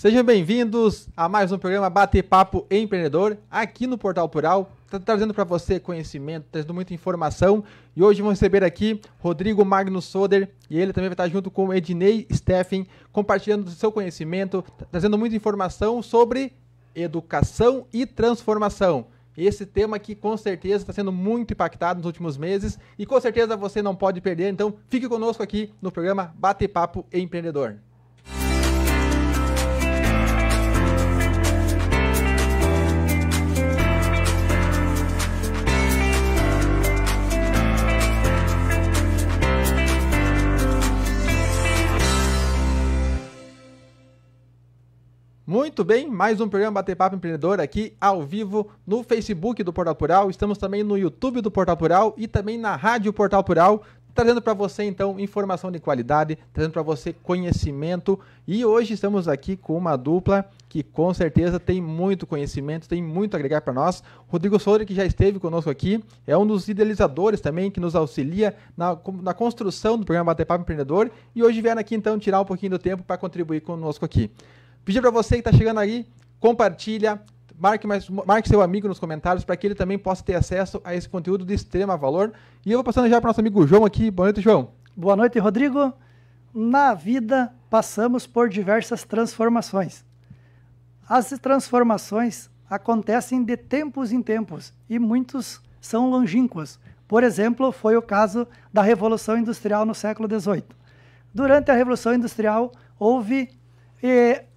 Sejam bem-vindos a mais um programa Bate-Papo Empreendedor, aqui no Portal Plural, trazendo para você conhecimento, trazendo muita informação. E hoje vamos receber aqui Rodrigo Magno Soder, e ele também vai estar junto com o Ednei Steffen, compartilhando o seu conhecimento, trazendo muita informação sobre educação e transformação. Esse tema que com certeza está sendo muito impactado nos últimos meses e com certeza você não pode perder, então fique conosco aqui no programa Bate-Papo Empreendedor. Muito bem, mais um programa Bate-Papo Empreendedor aqui ao vivo no Facebook do Portal Plural. Estamos também no YouTube do Portal Plural e também na Rádio Portal Plural, trazendo para você então informação de qualidade, trazendo para você conhecimento. E hoje estamos aqui com uma dupla que com certeza tem muito conhecimento, tem muito a agregar para nós. Rodrigo Soder, que já esteve conosco aqui, é um dos idealizadores também, que nos auxilia na construção do programa Bate-Papo Empreendedor. E hoje vieram aqui então tirar um pouquinho do tempo para contribuir conosco aqui. Pedir para você que está chegando aí, compartilha, marque seu amigo nos comentários para que ele também possa ter acesso a esse conteúdo de extremo valor. E eu vou passando já para o nosso amigo João aqui. Boa noite, João. Boa noite, Rodrigo. Na vida, passamos por diversas transformações. As transformações acontecem de tempos em tempos e muitos são longínquos. Por exemplo, foi o caso da Revolução Industrial no século XVIII. Durante a Revolução Industrial, houve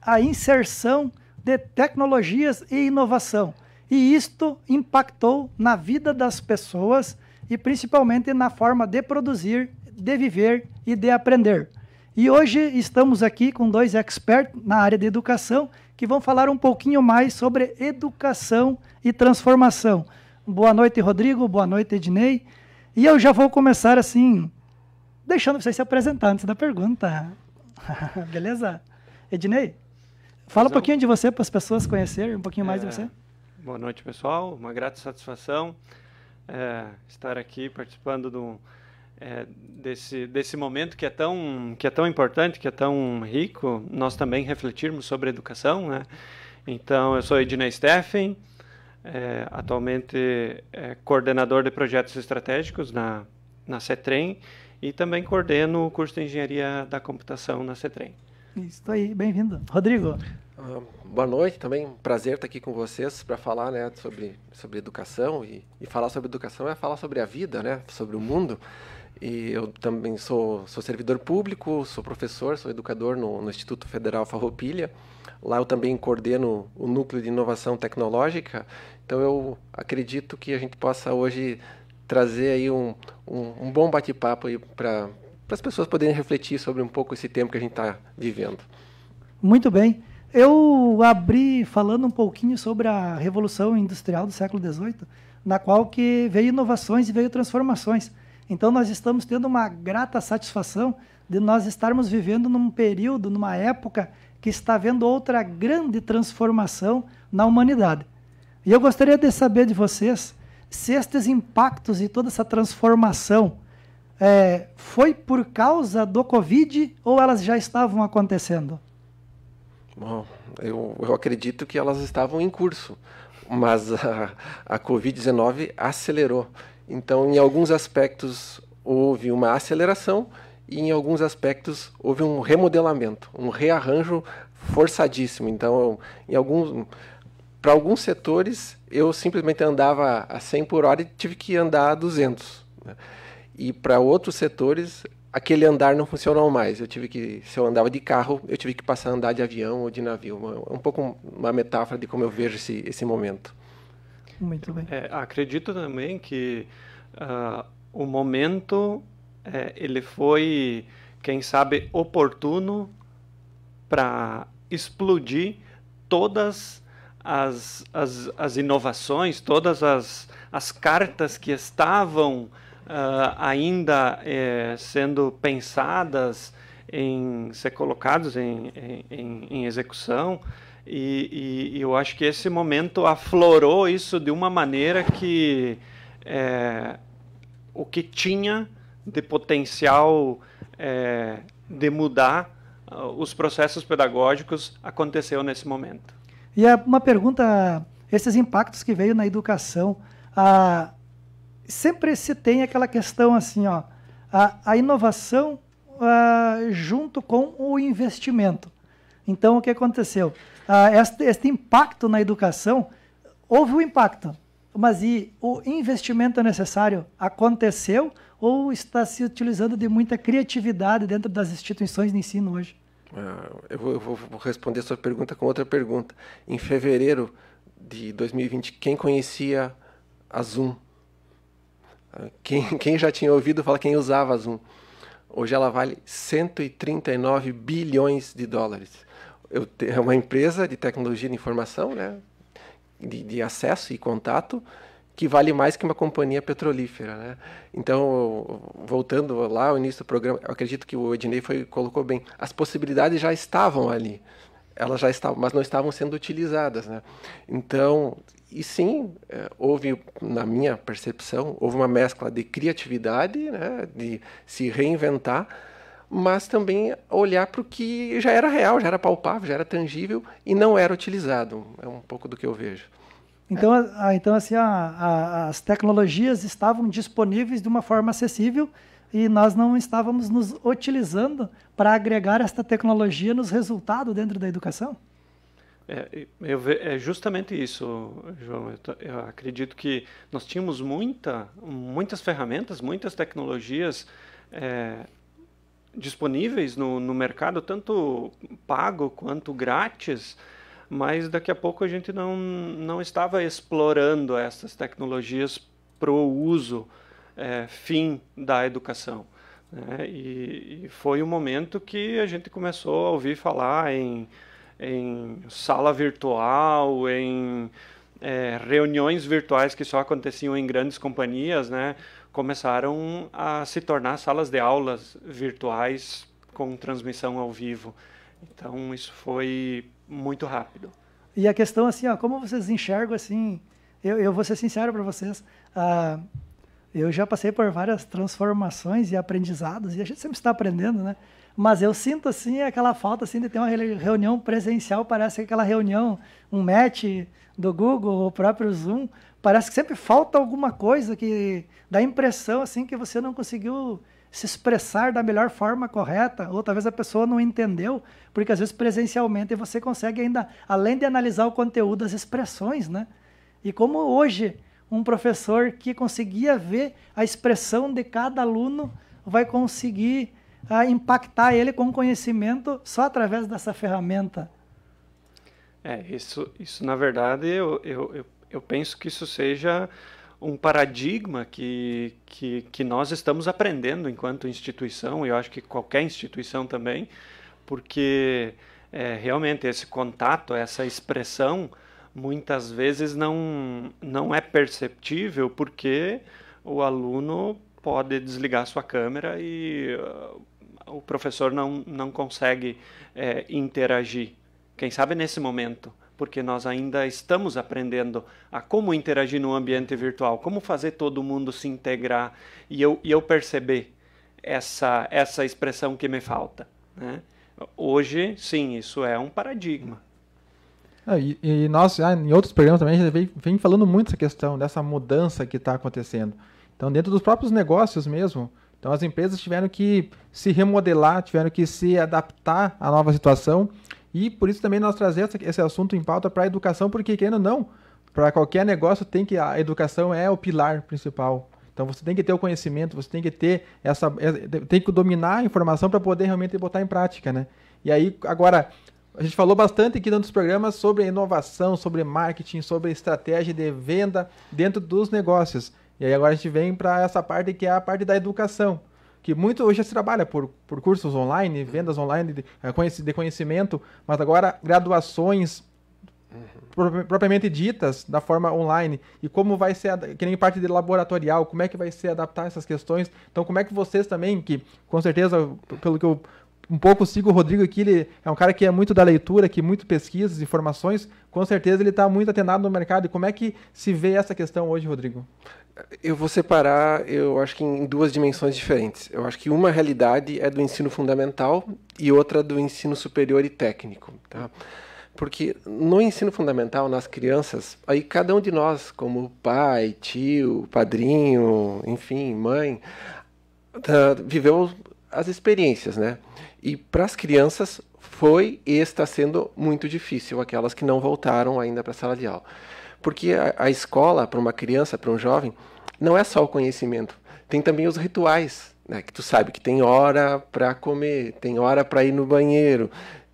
a inserção de tecnologias e inovação. E isto impactou na vida das pessoas e principalmente na forma de produzir, de viver e de aprender. E hoje estamos aqui com dois experts na área de educação que vão falar um pouquinho mais sobre educação e transformação. Boa noite, Rodrigo. Boa noite, Ednei. E eu já vou começar assim, deixando vocês se apresentar antes da pergunta. Beleza? Ednei, fala um pouquinho de você para as pessoas conhecerem um pouquinho mais de você. Boa noite, pessoal. Uma grata satisfação estar aqui participando desse momento que é tão importante, que é tão rico. Nós também refletirmos sobre educação, né? Então, eu sou Ednei Steffen, atualmente coordenador de projetos estratégicos na CETREM e também coordeno o curso de Engenharia da Computação na CETREM. Isso aí, bem-vindo. Rodrigo. Boa noite, também prazer estar aqui com vocês para falar, né, sobre educação e falar sobre educação é falar sobre a vida, né, sobre o mundo. E eu também sou servidor público, sou professor, sou educador no Instituto Federal Farroupilha. Lá eu também coordeno o Núcleo de Inovação Tecnológica. Então eu acredito que a gente possa hoje trazer aí um bom bate-papo aí para as pessoas poderem refletir sobre um pouco esse tempo que a gente está vivendo. Muito bem. Eu abri falando um pouquinho sobre a Revolução Industrial do século XVIII, na qual que veio inovações e veio transformações. Então nós estamos tendo uma grata satisfação de nós estarmos vivendo num período, numa época que está havendo outra grande transformação na humanidade. E eu gostaria de saber de vocês se estes impactos e toda essa transformação foi por causa do Covid ou elas já estavam acontecendo? Bom, eu acredito que elas estavam em curso, mas a Covid-19 acelerou. Então, em alguns aspectos, houve uma aceleração e em alguns aspectos houve um remodelamento, um rearranjo forçadíssimo. Então, para alguns setores, eu simplesmente andava a 100 por hora e tive que andar a 200, né? E para outros setores, aquele andar não funcionou mais. Se eu andava de carro, eu tive que passar a andar de avião ou de navio. Um pouco uma metáfora de como eu vejo esse momento. Muito bem. Acredito também que o momento ele foi, quem sabe, oportuno para explodir todas as inovações, todas as cartas que estavam ainda sendo pensadas em ser colocados em execução, e eu acho que esse momento aflorou isso de uma maneira que o que tinha de potencial de mudar os processos pedagógicos aconteceu nesse momento. E uma pergunta, esses impactos que veio na educação, sempre se tem aquela questão assim, ó, a inovação junto com o investimento. Então, o que aconteceu? Este impacto na educação, houve o impacto, mas e o investimento necessário aconteceu ou está se utilizando de muita criatividade dentro das instituições de ensino hoje? Eu vou responder a sua pergunta com outra pergunta. Em fevereiro de 2020, quem conhecia a Zoom? Quem já tinha ouvido falar, quem usava a Zoom? Hoje ela vale 139 bilhões de dólares. É uma empresa de tecnologia de informação, né? de acesso e contato, que vale mais que uma companhia petrolífera, né? Então, voltando lá ao início do programa, eu acredito que o Ednei colocou bem. As possibilidades já estavam ali. Elas já estavam, mas não estavam sendo utilizadas, né? Então, e sim, houve, na minha percepção, houve uma mescla de criatividade, né? De se reinventar, mas também olhar para o que já era real, já era palpável, já era tangível e não era utilizado. É um pouco do que eu vejo. Então assim, as tecnologias estavam disponíveis de uma forma acessível e nós não estávamos nos utilizando para agregar esta tecnologia nos resultados dentro da educação? É justamente isso, João. Eu acredito que nós tínhamos muitas ferramentas, muitas tecnologias disponíveis no mercado, tanto pago quanto grátis, mas daqui a pouco a gente não estava explorando essas tecnologias para o uso fim da educação, né? E foi um momento que a gente começou a ouvir falar em sala virtual, em reuniões virtuais que só aconteciam em grandes companhias, né? Começaram a se tornar salas de aulas virtuais com transmissão ao vivo. Então isso foi muito rápido. E a questão assim, ó, como vocês enxergam assim, eu vou ser sincero para vocês, eu já passei por várias transformações e aprendizados, e a gente sempre está aprendendo, né? Mas eu sinto assim aquela falta assim de ter uma reunião presencial, parece aquela reunião, um Meet do Google, o próprio Zoom, parece que sempre falta alguma coisa que dá a impressão assim que você não conseguiu se expressar da melhor forma correta, ou talvez a pessoa não entendeu, porque às vezes presencialmente você consegue ainda, além de analisar o conteúdo, as expressões, né? E como hoje um professor que conseguia ver a expressão de cada aluno vai conseguir impactar ele com conhecimento só através dessa ferramenta? Isso na verdade, eu penso que isso seja um paradigma que nós estamos aprendendo enquanto instituição, e eu acho que qualquer instituição também, porque realmente esse contato, essa expressão, muitas vezes não é perceptível, porque o aluno pode desligar sua câmera e o professor não consegue interagir. Quem sabe nesse momento, porque nós ainda estamos aprendendo a como interagir no ambiente virtual, como fazer todo mundo se integrar e eu perceber essa expressão que me falta, né? Hoje, sim, isso é um paradigma. E nós, em outros programas também, a gente vem falando muito essa questão, dessa mudança que está acontecendo. Então, dentro dos próprios negócios mesmo, então as empresas tiveram que se remodelar, tiveram que se adaptar à nova situação, e por isso também nós trazemos esse assunto em pauta para a educação, porque, querendo ou não, para qualquer negócio a educação é o pilar principal. Então você tem que ter o conhecimento, você tem que ter tem que dominar a informação para poder realmente botar em prática, né? E aí, agora, a gente falou bastante aqui dentro dos programas sobre inovação, sobre marketing, sobre estratégia de venda dentro dos negócios. E aí agora a gente vem para essa parte que é a parte da educação, que muito hoje se trabalha por cursos online, vendas online de conhecimento, mas agora graduações propriamente ditas da forma online, e como vai ser, que nem parte de laboratorial, como é que vai ser adaptar essas questões. Então como é que vocês também, que com certeza, pelo que eu um pouco sigo o Rodrigo aqui, ele é um cara que é muito da leitura, que muito pesquisa, informações, com certeza ele está muito atenado no mercado. E como é que se vê essa questão hoje, Rodrigo? Eu vou separar, eu acho que em duas dimensões diferentes. Eu acho que uma realidade é do ensino fundamental e outra do ensino superior e técnico, tá? Porque no ensino fundamental, nas crianças, aí cada um de nós, como pai, tio, padrinho, enfim, mãe, viveu as experiências, né? E para as crianças foi e está sendo muito difícil, aquelas que não voltaram ainda para a sala de aula. Porque a escola, para uma criança, para um jovem, não é só o conhecimento, tem também os rituais, né? Que tu sabe que tem hora para comer, tem hora para ir no banheiro,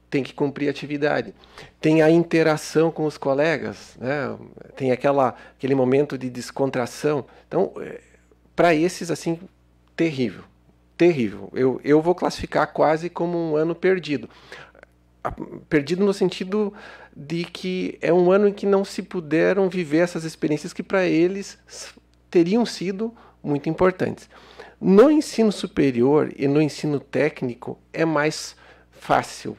tem que cumprir atividade. Tem a interação com os colegas, né? Tem aquele momento de descontração. Então, para esses, assim, terrível. Terrível. Eu vou classificar quase como um ano perdido. Perdido no sentido de que é um ano em que não se puderam viver essas experiências que para eles teriam sido muito importantes. No ensino superior e no ensino técnico é mais fácil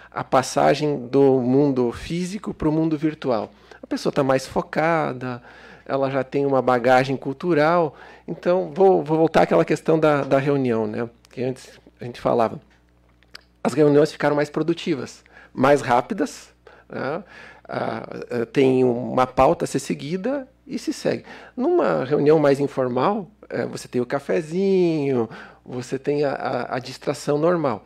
a passagem do mundo físico para o mundo virtual. A pessoa está mais focada, ela já tem uma bagagem cultural. Então, vou voltar àquela questão da reunião, né? Que antes a gente falava. As reuniões ficaram mais produtivas, mais rápidas, né? Tem uma pauta a ser seguida e se segue. Numa reunião mais informal, você tem o cafezinho, você tem a distração normal.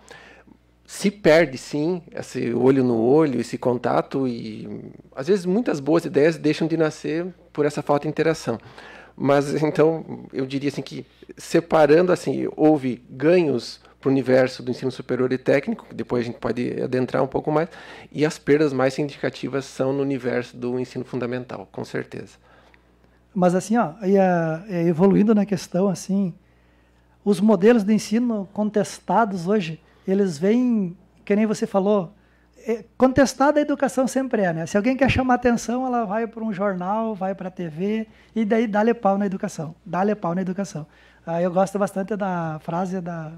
Se perde, sim, esse olho no olho, esse contato, e às vezes muitas boas ideias deixam de nascer por essa falta de interação. Mas então eu diria assim que, separando, assim, houve ganhos para o universo do ensino superior e técnico, que depois a gente pode adentrar um pouco mais, e as perdas mais significativas são no universo do ensino fundamental, com certeza. Mas assim, ó, evoluindo na questão, assim, os modelos de ensino contestados hoje, eles vêm, que nem você falou, contestada a educação sempre é, né? Se alguém quer chamar atenção, ela vai para um jornal, vai para a TV, e daí dá-lhe pau na educação. Dá-lhe pau na educação. Eu gosto bastante da frase da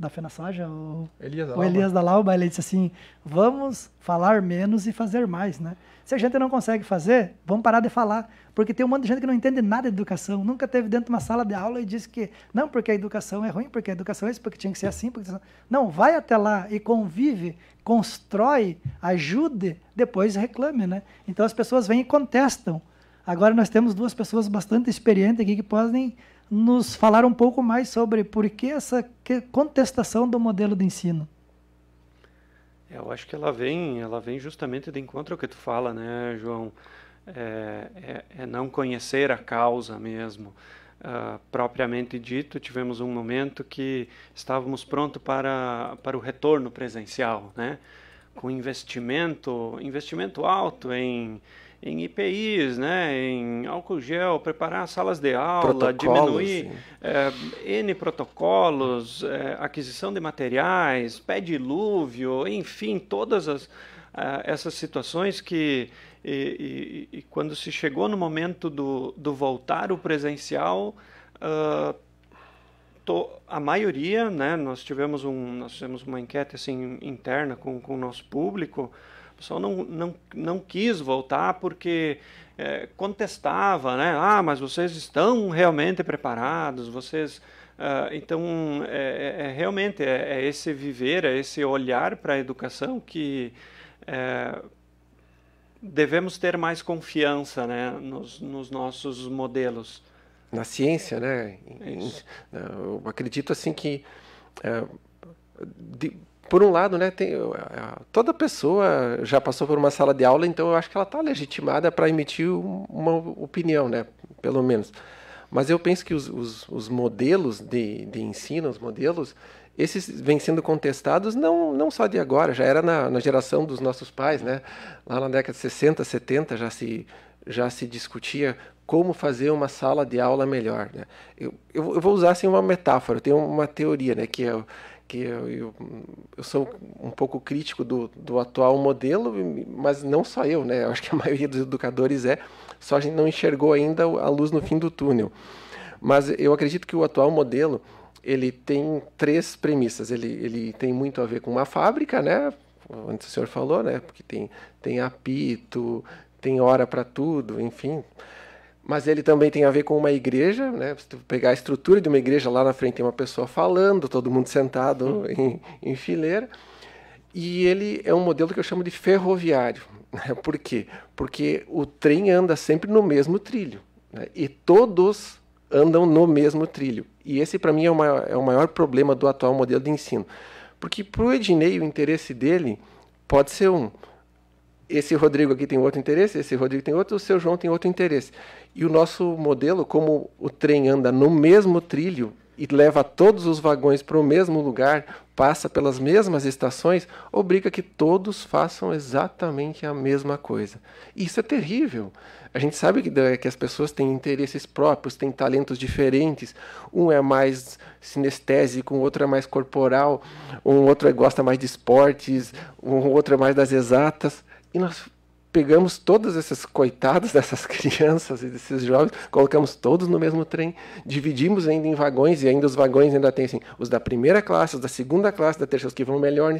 Fena Soja, o Elias da Lauba, ele disse assim, vamos falar menos e fazer mais, né? Se a gente não consegue fazer, vamos parar de falar, porque tem um monte de gente que não entende nada de educação, nunca teve dentro de uma sala de aula e disse que, não, porque a educação é ruim, porque a educação é isso, porque tinha que ser assim, porque... Não, vai até lá e convive, constrói, ajude, depois reclame, né? Então as pessoas vêm e contestam. Agora nós temos duas pessoas bastante experientes aqui que podem nos falar um pouco mais sobre por que essa contestação do modelo de ensino. Eu acho que ela vem justamente de encontro ao que tu fala, né, João? É não conhecer a causa mesmo. Propriamente dito, tivemos um momento que estávamos prontos para o retorno presencial, né? Com investimento alto em EPIs, né, em álcool gel, preparar salas de aula, diminuir N protocolos, aquisição de materiais, pé dilúvio, enfim, todas essas situações que, e quando se chegou no momento do voltar o presencial, a maioria, né, nós fizemos uma enquete assim, interna com o nosso público. O pessoal não quis voltar porque contestava, né? Mas vocês estão realmente preparados, vocês... então, realmente esse viver, esse olhar para a educação que devemos ter mais confiança, né, nos nossos modelos. Na ciência, né? Eu acredito assim que... por um lado, né, toda pessoa já passou por uma sala de aula, então eu acho que ela está legitimada para emitir uma opinião, né, pelo menos. Mas eu penso que os modelos de ensino, os modelos, esses vêm sendo contestados não só de agora, já era na geração dos nossos pais, né? Lá na década de 60, 70 já se discutia como fazer uma sala de aula melhor, né? Eu vou usar assim, uma metáfora, eu tenho uma teoria, né, que eu sou um pouco crítico do atual modelo, mas não só eu, né? Eu acho que a maioria dos educadores só a gente não enxergou ainda a luz no fim do túnel. Mas eu acredito que o atual modelo, ele tem 3 premissas. Ele tem muito a ver com uma fábrica, né? Antes o senhor falou, né? Porque tem apito, tem hora para tudo, enfim. Mas ele também tem a ver com uma igreja, né? Se tu pegar a estrutura de uma igreja, lá na frente tem uma pessoa falando, todo mundo sentado em fileira. E ele é um modelo que eu chamo de ferroviário. Por quê? Porque o trem anda sempre no mesmo trilho, né? E todos andam no mesmo trilho. E esse, para mim, é o maior problema do atual modelo de ensino. Porque para o Ednei, o interesse dele pode ser esse Rodrigo aqui tem outro interesse, esse Rodrigo tem outro, o seu João tem outro interesse. E o nosso modelo, como o trem anda no mesmo trilho e leva todos os vagões para o mesmo lugar, passa pelas mesmas estações, obriga que todos façam exatamente a mesma coisa. Isso é terrível. A gente sabe que as pessoas têm interesses próprios, têm talentos diferentes. Um é mais sinestésico, um outro é mais corporal, um outro gosta mais de esportes, um outro é mais das exatas. E nós pegamos todas essas coitadas dessas crianças e desses jovens, colocamos todos no mesmo trem, dividimos ainda em vagões, e ainda os vagões ainda tem assim, os da primeira classe, os da segunda classe, da terceira, os que vão melhor.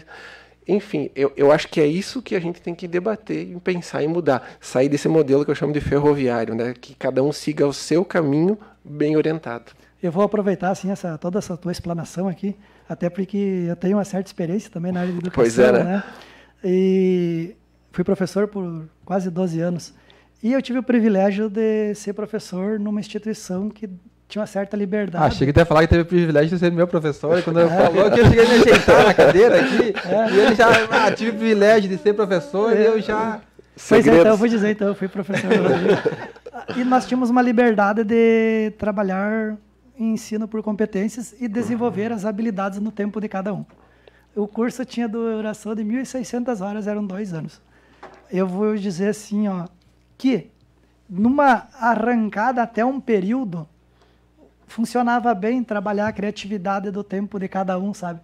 Enfim, eu acho que é isso que a gente tem que debater e pensar em mudar. Sair desse modelo que eu chamo de ferroviário, né? Que cada um siga o seu caminho bem orientado. Eu vou aproveitar assim, toda essa tua explanação aqui, até porque eu tenho uma certa experiência também na área de educação. Pois é, né? E fui professor por quase 12 anos. E eu tive o privilégio de ser professor numa instituição que tinha uma certa liberdade. Achei que até falar que teve o privilégio de ser meu professor. E quando eu falou que eu cheguei a me ajeitar na cadeira aqui, e ele já tive o privilégio de ser professor e eu já... Pois é, então eu vou dizer, então, eu fui professor. E nós tínhamos uma liberdade de trabalhar em ensino por competências e desenvolver as habilidades no tempo de cada um. O curso tinha duração de 1.600 horas, eram 2 anos. Eu vou dizer assim, ó, que numa arrancada até um período, funcionava bem trabalhar a criatividade do tempo de cada um, sabe?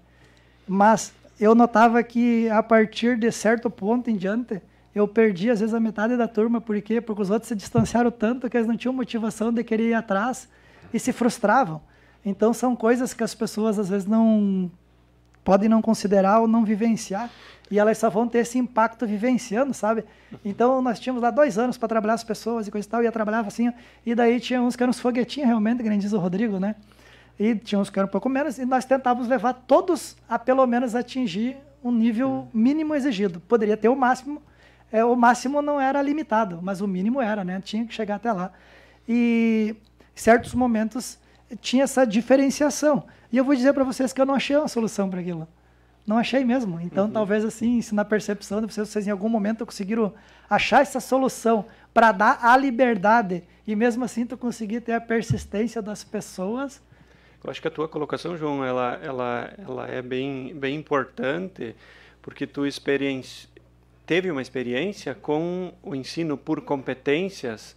Mas eu notava que a partir de certo ponto em diante, eu perdi às vezes a metade da turma. Por quê? Porque os outros se distanciaram tanto que eles não tinham motivação de querer ir atrás e se frustravam. Então são coisas que as pessoas às vezes podem não considerar ou não vivenciar, e elas só vão ter esse impacto vivenciando, sabe? Então nós tínhamos lá 2 anos para trabalhar as pessoas e coisa e tal, e eu trabalhava assim, e daí tinha uns que eram uns foguetinhos realmente, que nem diz o Rodrigo, né? E tinha uns que eram um pouco menos, e nós tentávamos levar todos a pelo menos atingir um nível mínimo exigido. Poderia ter o máximo não era limitado, mas o mínimo era, né? Tinha que chegar até lá. E em certos momentos tinha essa diferenciação. E eu vou dizer para vocês que eu não achei uma solução para aquilo. Não achei mesmo. Então, talvez assim, se na percepção de vocês em algum momento conseguiram achar essa solução para dar a liberdade e mesmo assim tu conseguir ter a persistência das pessoas. Eu acho que a tua colocação, João, ela é bem importante, porque tu teve uma experiência com o ensino por competências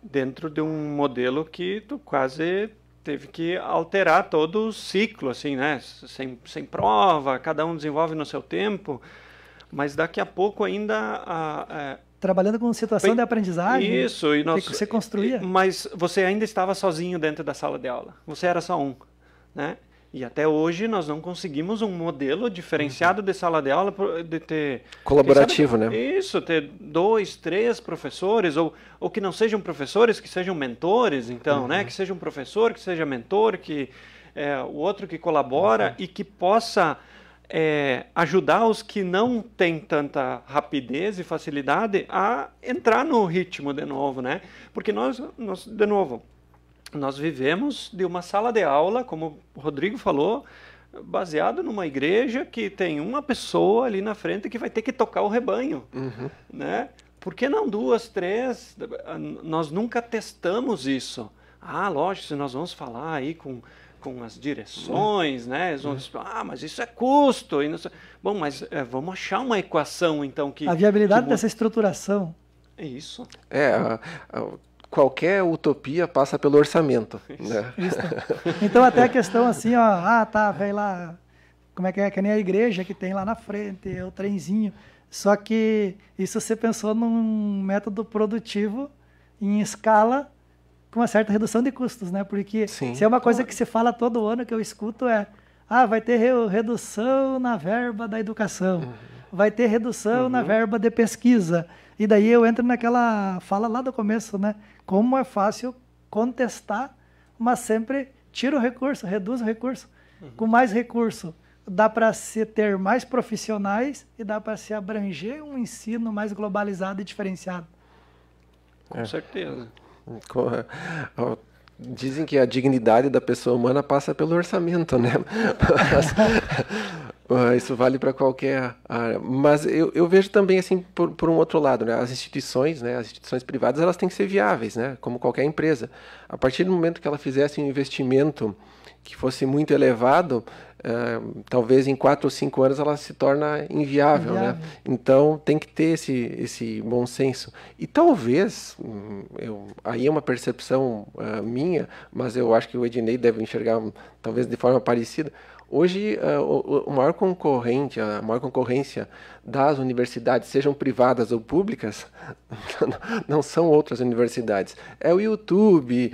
dentro de um modelo que tu quase teve que alterar todo o ciclo, assim, né? Sem prova, cada um desenvolve no seu tempo, mas daqui a pouco ainda... Trabalhando com situação de aprendizagem, isso, e que você construía. Mas você ainda estava sozinho dentro da sala de aula, você era só um, né? E até hoje nós não conseguimos um modelo diferenciado de sala de aula, de ter... Colaborativo, né? Isso, ter 2, 3 professores, ou que não sejam professores, que sejam mentores, então, né? Que seja um professor, que seja mentor, que o outro que colabora e que possa ajudar os que não têm tanta rapidez e facilidade a entrar no ritmo de novo, né? Porque nós de novo... Nós vivemos de uma sala de aula, como o Rodrigo falou, baseado numa igreja que tem uma pessoa ali na frente que vai ter que tocar o rebanho, né? Por que não 2, 3? Nós nunca testamos isso. Lógico, se nós vamos falar aí com as direções, né? Eles vão dizer, mas isso é custo. E não sei. Bom, mas vamos achar uma equação, então, que... A viabilidade dessa estruturação. É isso. Qualquer utopia passa pelo orçamento. Né? Isso. Então, até a questão assim, ó, vem lá, como é que nem a igreja que tem lá na frente, o trenzinho. Só que isso você pensou num método produtivo em escala com uma certa redução de custos, né? Porque Sim, se é uma coisa que se fala todo ano, que eu escuto vai ter redução na verba da educação, vai ter redução na verba de pesquisa. E daí eu entro naquela fala lá do começo, né? Como é fácil contestar, mas sempre tira o recurso, reduz o recurso. Com mais recurso, dá para se ter mais profissionais e dá para se abranger um ensino mais globalizado e diferenciado. Com certeza. Dizem que a dignidade da pessoa humana passa pelo orçamento, né? Isso vale para qualquer área. Mas eu vejo também assim por um outro lado, né? As instituições privadas, elas têm que ser viáveis, né? Como qualquer empresa. A partir do momento que ela fizesse um investimento que fosse muito elevado, talvez em 4 ou 5 anos ela se torna inviável, né? Então tem que ter esse bom senso. E talvez, aí é uma percepção minha, mas eu acho que o Ednei deve enxergar talvez de forma parecida. Hoje, a maior concorrência das universidades, sejam privadas ou públicas, não são outras universidades. É o YouTube,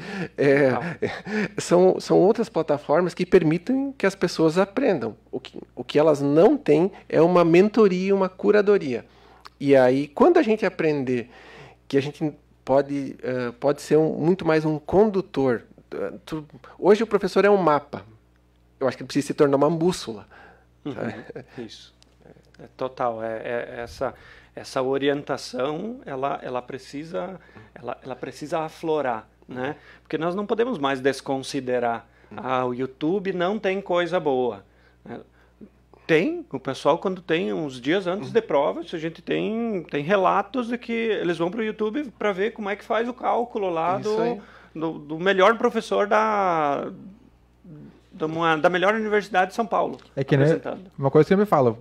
são outras plataformas que permitem que as pessoas aprendam. O que elas não têm é uma mentoria, uma curadoria. E aí, quando a gente aprender que a gente pode ser muito mais um condutor. Hoje o professor é um mapa. Eu acho que ele precisa se tornar uma bússola. Isso. Total. Essa orientação, ela precisa aflorar, né? Porque nós não podemos mais desconsiderar. O YouTube não tem coisa boa. Tem, o pessoal quando tem uns dias antes de prova, a gente tem relatos de que eles vão para o YouTube para ver como é que faz o cálculo lá do melhor professor da melhor universidade de São Paulo. É que, né, uma coisa que eu me falo,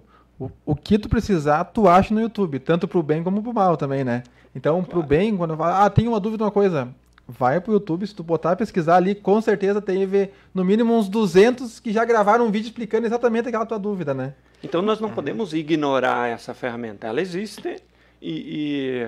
o que tu precisar, tu acha no YouTube, tanto pro bem como pro mal também, né? Então, pro bem, quando eu falo, tem uma dúvida, uma coisa, vai pro YouTube, se tu botar pesquisar ali, com certeza teve no mínimo uns 200 que já gravaram um vídeo explicando exatamente aquela tua dúvida, né? Então nós não podemos ignorar essa ferramenta, ela existe e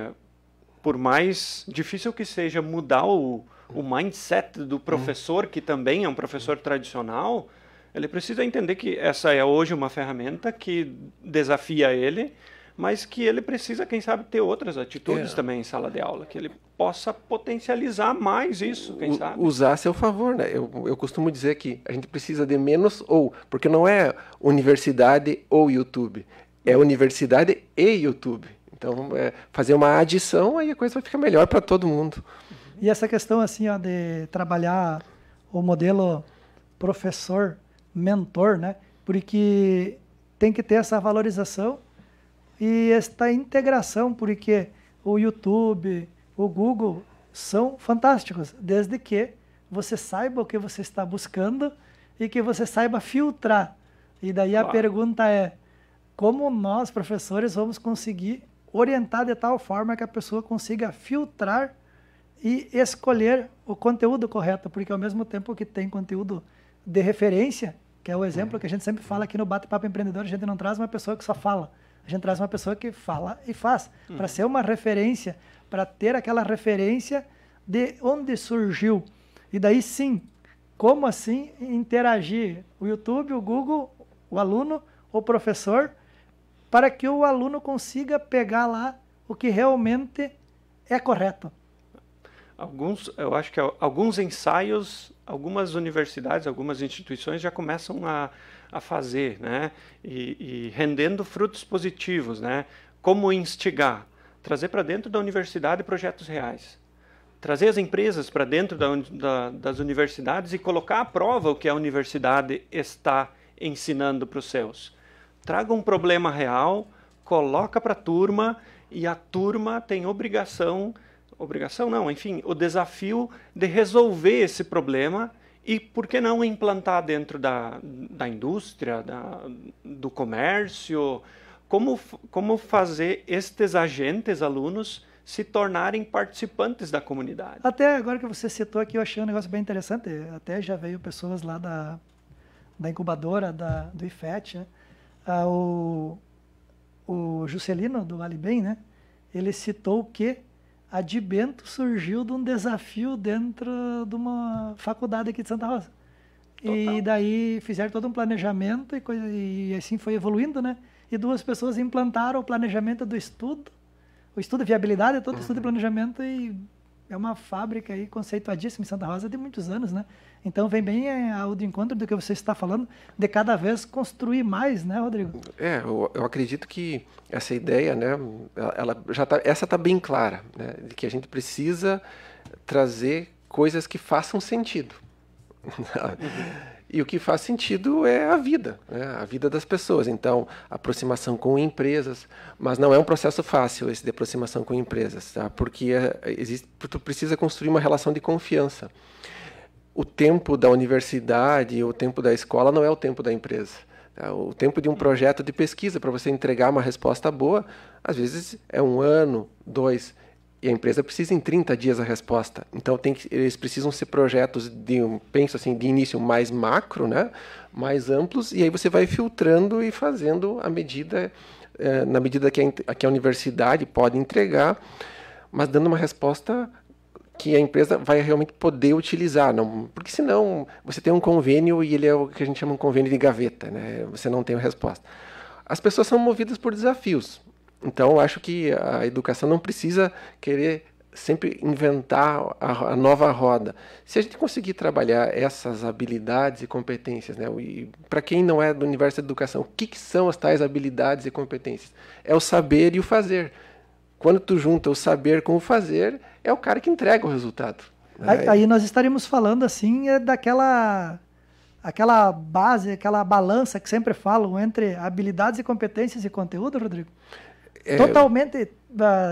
por mais difícil que seja mudar o mindset do professor, que também é um professor tradicional, ele precisa entender que essa é hoje uma ferramenta que desafia ele, mas que ele precisa, quem sabe, ter outras atitudes também em sala de aula, que ele possa potencializar mais isso, quem sabe. Usar a seu favor, né? Eu costumo dizer que a gente precisa de menos porque não é universidade ou YouTube, é universidade e YouTube. Então, fazer uma adição, aí a coisa vai ficar melhor para todo mundo. E essa questão assim, de trabalhar o modelo professor-mentor, né? Porque tem que ter essa valorização e esta integração, porque o YouTube, o Google são fantásticos, desde que você saiba o que você está buscando e que você saiba filtrar. E daí a pergunta é, como nós, professores, vamos conseguir orientar de tal forma que a pessoa consiga filtrar e escolher o conteúdo correto, porque ao mesmo tempo que tem conteúdo de referência, que é o exemplo que a gente sempre fala aqui no Bate-Papo Empreendedor, a gente não traz uma pessoa que só fala, a gente traz uma pessoa que fala e faz, para ser uma referência, para ter aquela referência de onde surgiu. E daí sim, como assim interagir o YouTube, o Google, o aluno, o professor, para que o aluno consiga pegar lá o que realmente é correto. Eu acho que alguns ensaios, algumas universidades, algumas instituições já começam a fazer, né? E rendendo frutos positivos, né? Como instigar? Trazer para dentro da universidade projetos reais. Trazer as empresas para dentro das universidades e colocar à prova o que a universidade está ensinando para os seus. Traga um problema real, coloca para a turma e a turma tem o desafio de resolver esse problema e, por que não, implantar dentro da indústria, do comércio, como fazer estes agentes, alunos, se tornarem participantes da comunidade. Até agora que você citou aqui, eu achei um negócio bem interessante, até já veio pessoas lá da incubadora, do IFET, né? O Juscelino, do Alibem, né? Ele citou que a de Bento surgiu de um desafio dentro de uma faculdade aqui de Santa Rosa. Total. E daí fizeram todo um planejamento e assim foi evoluindo, né? E 2 pessoas implantaram o planejamento do estudo, o estudo de viabilidade, todo estudo de planejamento, e é uma fábrica aí conceituadíssima em Santa Rosa de muitos anos, né? Então vem bem ao de encontro do que você está falando, de cada vez construir mais, né, Rodrigo? Eu acredito que essa ideia, né, essa está bem clara, né, de que a gente precisa trazer coisas que façam sentido. E o que faz sentido é a vida, né? A vida das pessoas. Então, aproximação com empresas, mas não é um processo fácil esse de aproximação com empresas, tá? Porque tu precisa construir uma relação de confiança. O tempo da universidade, o tempo da escola não é o tempo da empresa. Tá? O tempo de um projeto de pesquisa para você entregar uma resposta boa, às vezes é 1 ano, 2. E a empresa precisa em 30 dias a resposta. Então eles precisam ser projetos de início mais macro, né? Mais amplos, e aí você vai filtrando e fazendo a medida, na medida que a universidade pode entregar, mas dando uma resposta que a empresa vai realmente poder utilizar. Não, porque senão você tem um convênio e ele é o que a gente chama de um convênio de gaveta, né? Você não tem a resposta. As pessoas são movidas por desafios. Então, eu acho que a educação não precisa querer sempre inventar a nova roda. Se a gente conseguir trabalhar essas habilidades e competências, né? E para quem não é do universo da educação, o que são as tais habilidades e competências? É o saber e o fazer. Quando tu junta o saber com o fazer, é o cara que entrega o resultado. Aí nós estaríamos falando assim aquela base, aquela balança que sempre falam entre habilidades e competências e conteúdo, Rodrigo?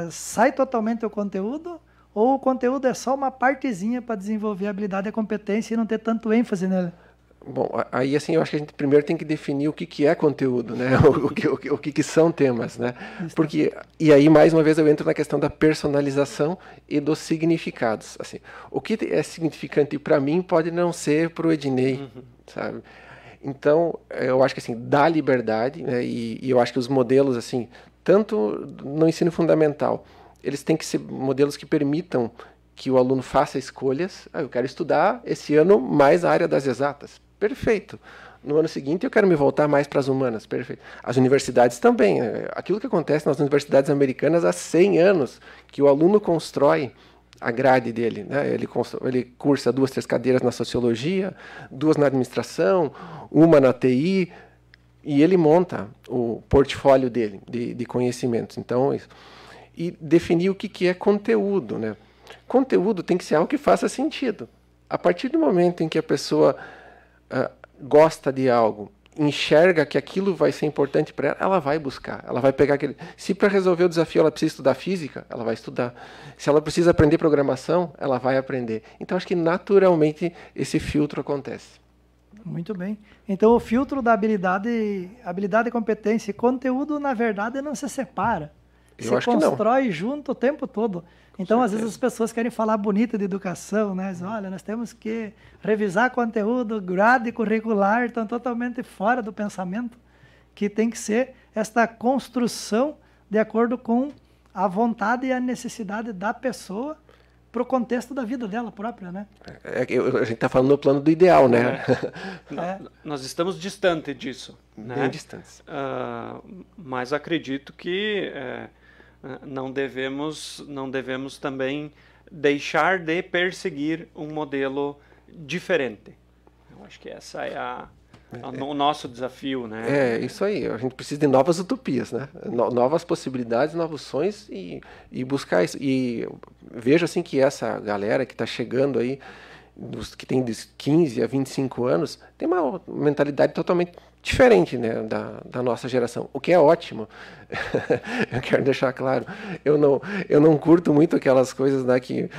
Sai totalmente o conteúdo, ou o conteúdo é só uma partezinha para desenvolver a habilidade e a competência e não ter tanto ênfase nele? Bom, aí assim, eu acho que a gente primeiro tem que definir o que é conteúdo, né? o que são temas, né? Porque, e aí, mais uma vez, eu entro na questão da personalização e dos significados. Assim, o que é significante para mim pode não ser para o Ednei, sabe? Então, eu acho que assim, dá liberdade, né? E eu acho que os modelos, assim, tanto no ensino fundamental, eles têm que ser modelos que permitam que o aluno faça escolhas. Eu quero estudar esse ano mais a área das exatas. Perfeito. No ano seguinte eu quero me voltar mais para as humanas. Perfeito. As universidades também. Aquilo que acontece nas universidades americanas há 100 anos, que o aluno constrói a grade dele, né? Ele cursa 2, 3 cadeiras na sociologia, 2 na administração, 1 na TI, e ele monta o portfólio dele de conhecimentos. Então, isso. E definir o que é conteúdo, né? Conteúdo tem que ser algo que faça sentido. A partir do momento em que a pessoa gosta de algo, enxerga que aquilo vai ser importante para ela, ela vai buscar, ela vai pegar aquele... Se para resolver o desafio ela precisa estudar física, ela vai estudar. Se ela precisa aprender programação, ela vai aprender. Então, acho que naturalmente esse filtro acontece. Muito bem. Então, o filtro da habilidade, competência e conteúdo, na verdade, não se separa. Eu acho que não. Se constrói junto o tempo todo. Então, às vezes as pessoas querem falar bonito de educação, né? Olha, nós temos que revisar conteúdo, grade curricular, estão totalmente fora do pensamento, que tem que ser esta construção de acordo com a vontade e a necessidade da pessoa para o contexto da vida dela própria, né? A gente está falando no plano do ideal, né? Nós estamos distante disso. Bem né? distantes. Mas acredito que não devemos também deixar de perseguir um modelo diferente. Eu acho que essa é o nosso desafio, né? É, isso aí. A gente precisa de novas utopias, né? Novas possibilidades, novos sonhos e buscar isso. E vejo assim que essa galera que está chegando aí, que tem de 15 a 25 anos, tem uma mentalidade totalmente diferente, né, da nossa geração, o que é ótimo. Eu quero deixar claro, eu não curto muito aquelas coisas, né, que,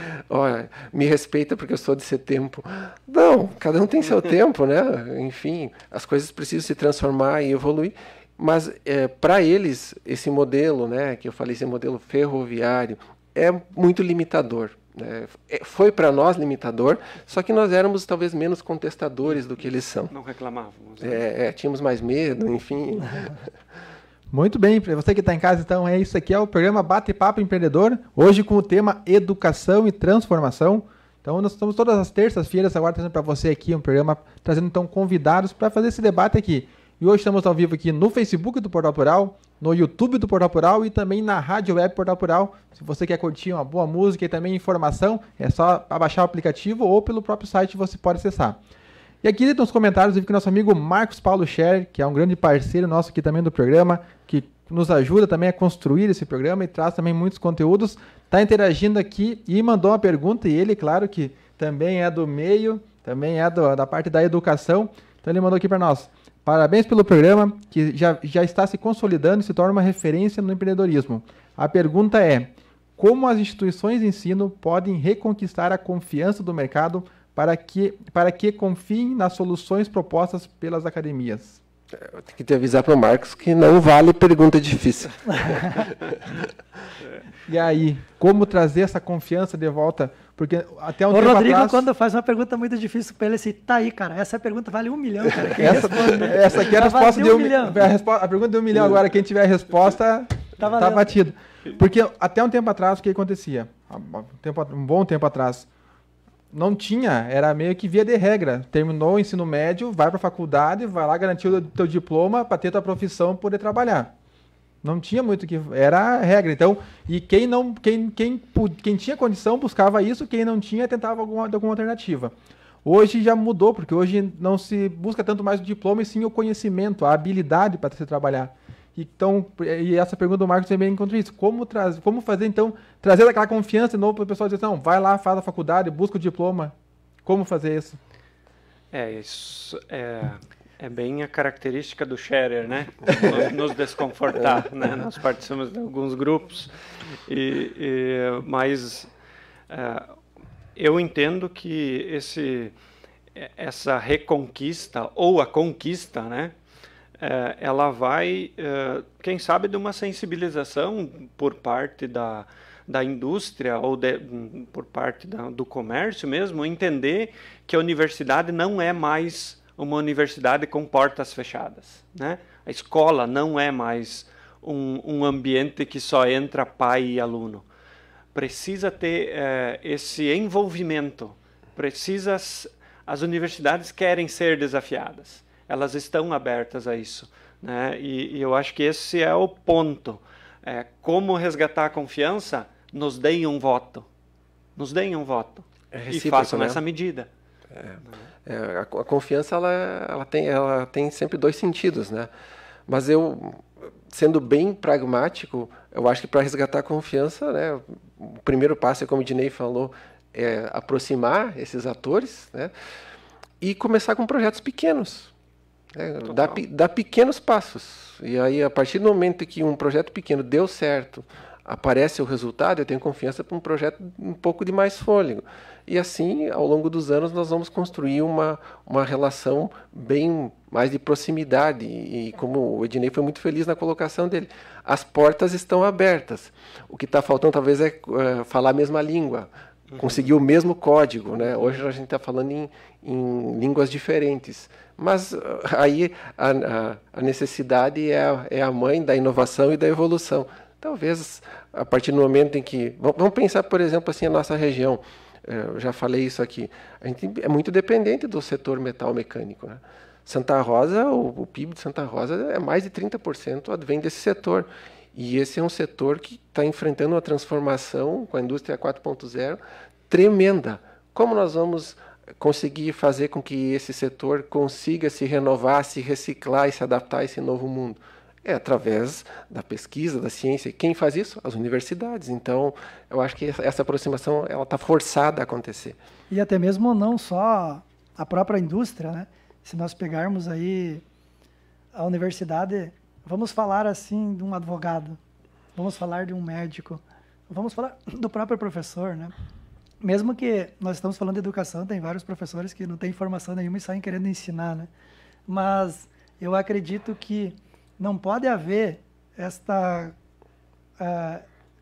me respeita porque eu sou de tempo. Não, cada um tem seu tempo, né? Enfim, as coisas precisam se transformar e evoluir, mas para eles, esse modelo, né, que eu falei, esse modelo ferroviário, é muito limitador. Foi para nós limitador, só que nós éramos talvez menos contestadores do que eles são. Não reclamávamos. Tínhamos mais medo, enfim. Muito bem, para você que está em casa, então, isso aqui é o programa Bate-Papo Empreendedor, hoje com o tema Educação e Transformação. Então, nós estamos todas as terças-feiras agora trazendo para você aqui um programa, trazendo então convidados para fazer esse debate aqui. E hoje estamos ao vivo aqui no Facebook do Portal Plural, no YouTube do Portal Plural e também na Rádio Web Portal Plural. Se você quer curtir uma boa música e também informação, é só baixar o aplicativo ou pelo próprio site você pode acessar. E aqui nos comentários eu vi que nosso amigo Marcos Paulo Scher, que é um grande parceiro nosso aqui também do programa, que nos ajuda também a construir esse programa e traz também muitos conteúdos, está interagindo aqui e mandou uma pergunta, e ele, claro que também é do meio, também é da parte da educação, então ele mandou aqui para nós. Parabéns pelo programa, que já está se consolidando e se torna uma referência no empreendedorismo. A pergunta é, como as instituições de ensino podem reconquistar a confiança do mercado para que confiem nas soluções propostas pelas academias? Eu tenho que te avisar para o Marcos que não vale pergunta difícil. E aí, como trazer essa confiança de volta? Porque até um o tempo Rodrigo, atrás... quando faz uma pergunta muito difícil para ele, assim, tá aí, cara, essa pergunta vale 1 milhão, cara. Essa aqui é a resposta de 1 milhão. A pergunta de 1 milhão agora, quem tiver a resposta, tá batido. Porque até um tempo atrás, o que acontecia? Um bom tempo atrás, não tinha, era meio que via de regra. Terminou o ensino médio, vai para a faculdade, vai lá garantir o teu diploma para ter tua profissão, poder trabalhar. Não tinha muito que... Era a regra. Então, e quem tinha condição buscava isso, quem não tinha tentava alguma alternativa. Hoje já mudou, porque hoje não se busca tanto mais o diploma, e sim o conhecimento, a habilidade para se trabalhar. Então, e essa pergunta do Marcos também encontra isso. Como fazer, então, trazer aquela confiança de novo para o pessoal dizer, não, vai lá, faz a faculdade, busca o diploma. Como fazer isso? Isso é bem a característica do Scherer, né? Nos desconfortar, né? Nós participamos de alguns grupos, mas eu entendo que essa reconquista, ou a conquista, né? Ela vai, quem sabe, de uma sensibilização por parte da indústria ou por parte do comércio mesmo, entender que a universidade não é mais uma universidade com portas fechadas, né? A escola não é mais um ambiente que só entra pai e aluno. Precisa ter esse envolvimento. As universidades querem ser desafiadas. Elas estão abertas a isso, né? E eu acho que esse é o ponto. Como resgatar a confiança? Nos deem um voto. Nos deem um voto. E façam nessa medida. A confiança ela tem sempre dois sentidos, né? Mas eu, sendo bem pragmático, eu acho que para resgatar a confiança, né, o primeiro passo, como o Dinei falou, é aproximar esses atores, né, e começar com projetos pequenos. Dar pequenos passos. E aí, a partir do momento que um projeto pequeno deu certo, aparece o resultado, eu tenho confiança para um projeto um pouco de mais fôlego. E assim, ao longo dos anos, nós vamos construir uma relação bem mais de proximidade. E como o Ednei foi muito feliz na colocação dele, as portas estão abertas. O que está faltando talvez é falar a mesma língua, conseguir o mesmo código, né? Hoje a gente está falando em línguas diferentes. Mas aí a necessidade é a mãe da inovação e da evolução. Talvez, a partir do momento em que... Vamos pensar, por exemplo, assim, a nossa região. Eu já falei isso aqui. A gente é muito dependente do setor metal mecânico, né? Santa Rosa, o PIB de Santa Rosa é mais de 30% advém desse setor. E esse é um setor que está enfrentando uma transformação com a indústria 4.0 tremenda. Como nós vamos conseguir fazer com que esse setor consiga se renovar, se reciclar e se adaptar a esse novo mundo? É através da pesquisa, da ciência. E quem faz isso? As universidades. Então, eu acho que essa aproximação ela está forçada a acontecer. E até mesmo não só a própria indústria, né? Se nós pegarmos aí a universidade, vamos falar assim de um advogado, vamos falar de um médico, vamos falar do próprio professor, né? Mesmo que nós estamos falando de educação, tem vários professores que não têm formação nenhuma e saem querendo ensinar, né? Mas eu acredito que não pode haver esta,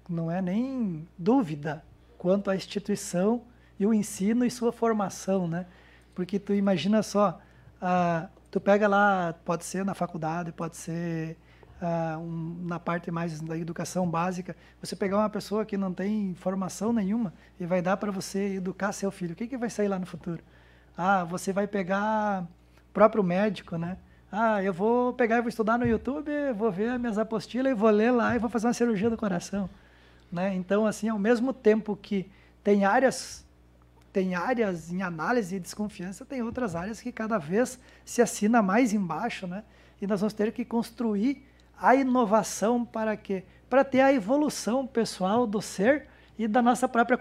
não é nem dúvida quanto à instituição e o ensino e sua formação, né? Porque tu imagina só, tu pega lá, pode ser na faculdade, pode ser na parte mais da educação básica, você pegar uma pessoa que não tem formação nenhuma e vai dar para você educar seu filho, o que vai sair lá no futuro? Você vai pegar o próprio médico, né? Eu vou pegar e vou estudar no YouTube, vou ver as minhas apostilas e vou ler lá e vou fazer uma cirurgia do coração, né? Então, assim, ao mesmo tempo que tem áreas em análise e desconfiança, tem outras áreas que cada vez se assina mais embaixo, né? E nós vamos ter que construir a inovação para quê? Para ter a evolução pessoal do ser e da nossa própria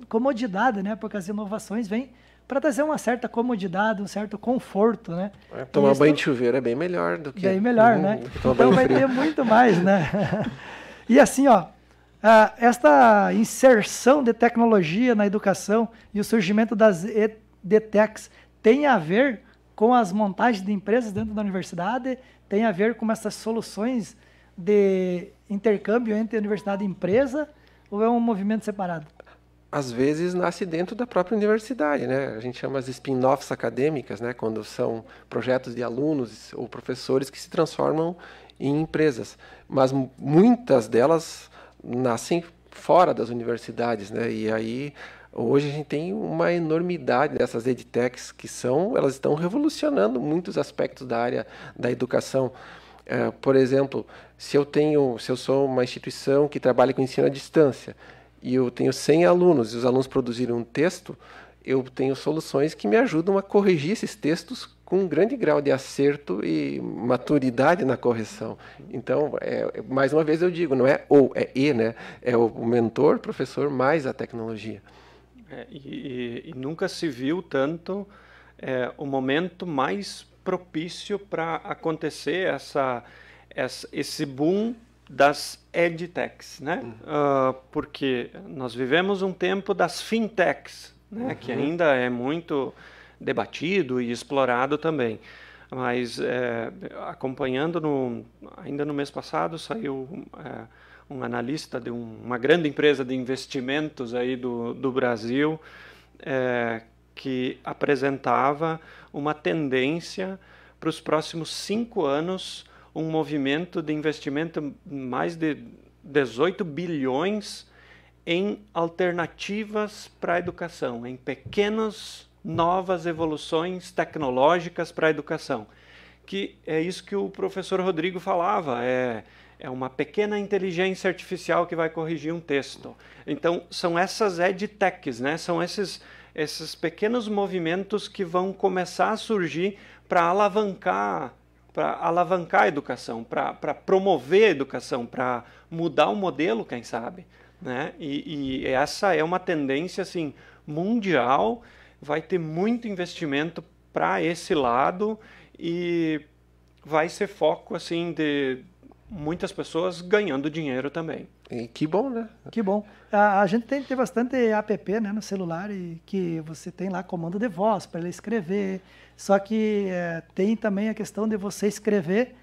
comodidade, né? Porque as inovações vêm para trazer uma certa comodidade, um certo conforto, né? Tomar banho de chuveiro é bem melhor do que... Bem melhor, né? Então vai ter muito mais, né? E assim, esta inserção de tecnologia na educação e o surgimento das EdTechs tem a ver com as montagens de empresas dentro da universidade, tem a ver com essas soluções de intercâmbio entre universidade e empresa, ou é um movimento separado? Às vezes nasce dentro da própria universidade, né? A gente chama as spin-offs acadêmicas, né? Quando são projetos de alunos ou professores que se transformam em empresas. Mas muitas delas nascem fora das universidades, né? E aí hoje a gente tem uma enormidade dessas edtechs elas estão revolucionando muitos aspectos da área da educação. Por exemplo, se eu sou uma instituição que trabalha com ensino à distância e eu tenho 100 alunos e os alunos produzirem um texto, eu tenho soluções que me ajudam a corrigir esses textos com um grande grau de acerto e maturidade na correção. Então, mais uma vez eu digo, não é ou, é e, né? É o mentor, professor, mais a tecnologia. E nunca se viu tanto o momento mais propício para acontecer esse boom das edtechs, né? Porque nós vivemos um tempo das fintechs, né? Que ainda é muito debatido e explorado também. Mas acompanhando, ainda no mês passado, saiu um analista de uma grande empresa de investimentos aí do Brasil, que apresentava uma tendência para os próximos 5 anos, um movimento de investimento mais de 18 bilhões em alternativas para a educação, em pequenas novas evoluções tecnológicas para a educação. Que é isso que o professor Rodrigo falava, é uma pequena inteligência artificial que vai corrigir um texto. Então, são essas edtechs, né? São esses pequenos movimentos que vão começar a surgir para alavancar a educação, para promover a educação, para mudar o modelo, quem sabe, né? E essa é uma tendência assim, mundial, vai ter muito investimento para esse lado e vai ser foco assim, de muitas pessoas ganhando dinheiro também. E que bom, né? Que bom. A gente tem bastante app, né, no celular e que você tem lá comando de voz para ele escrever. Só que tem também a questão de você escrever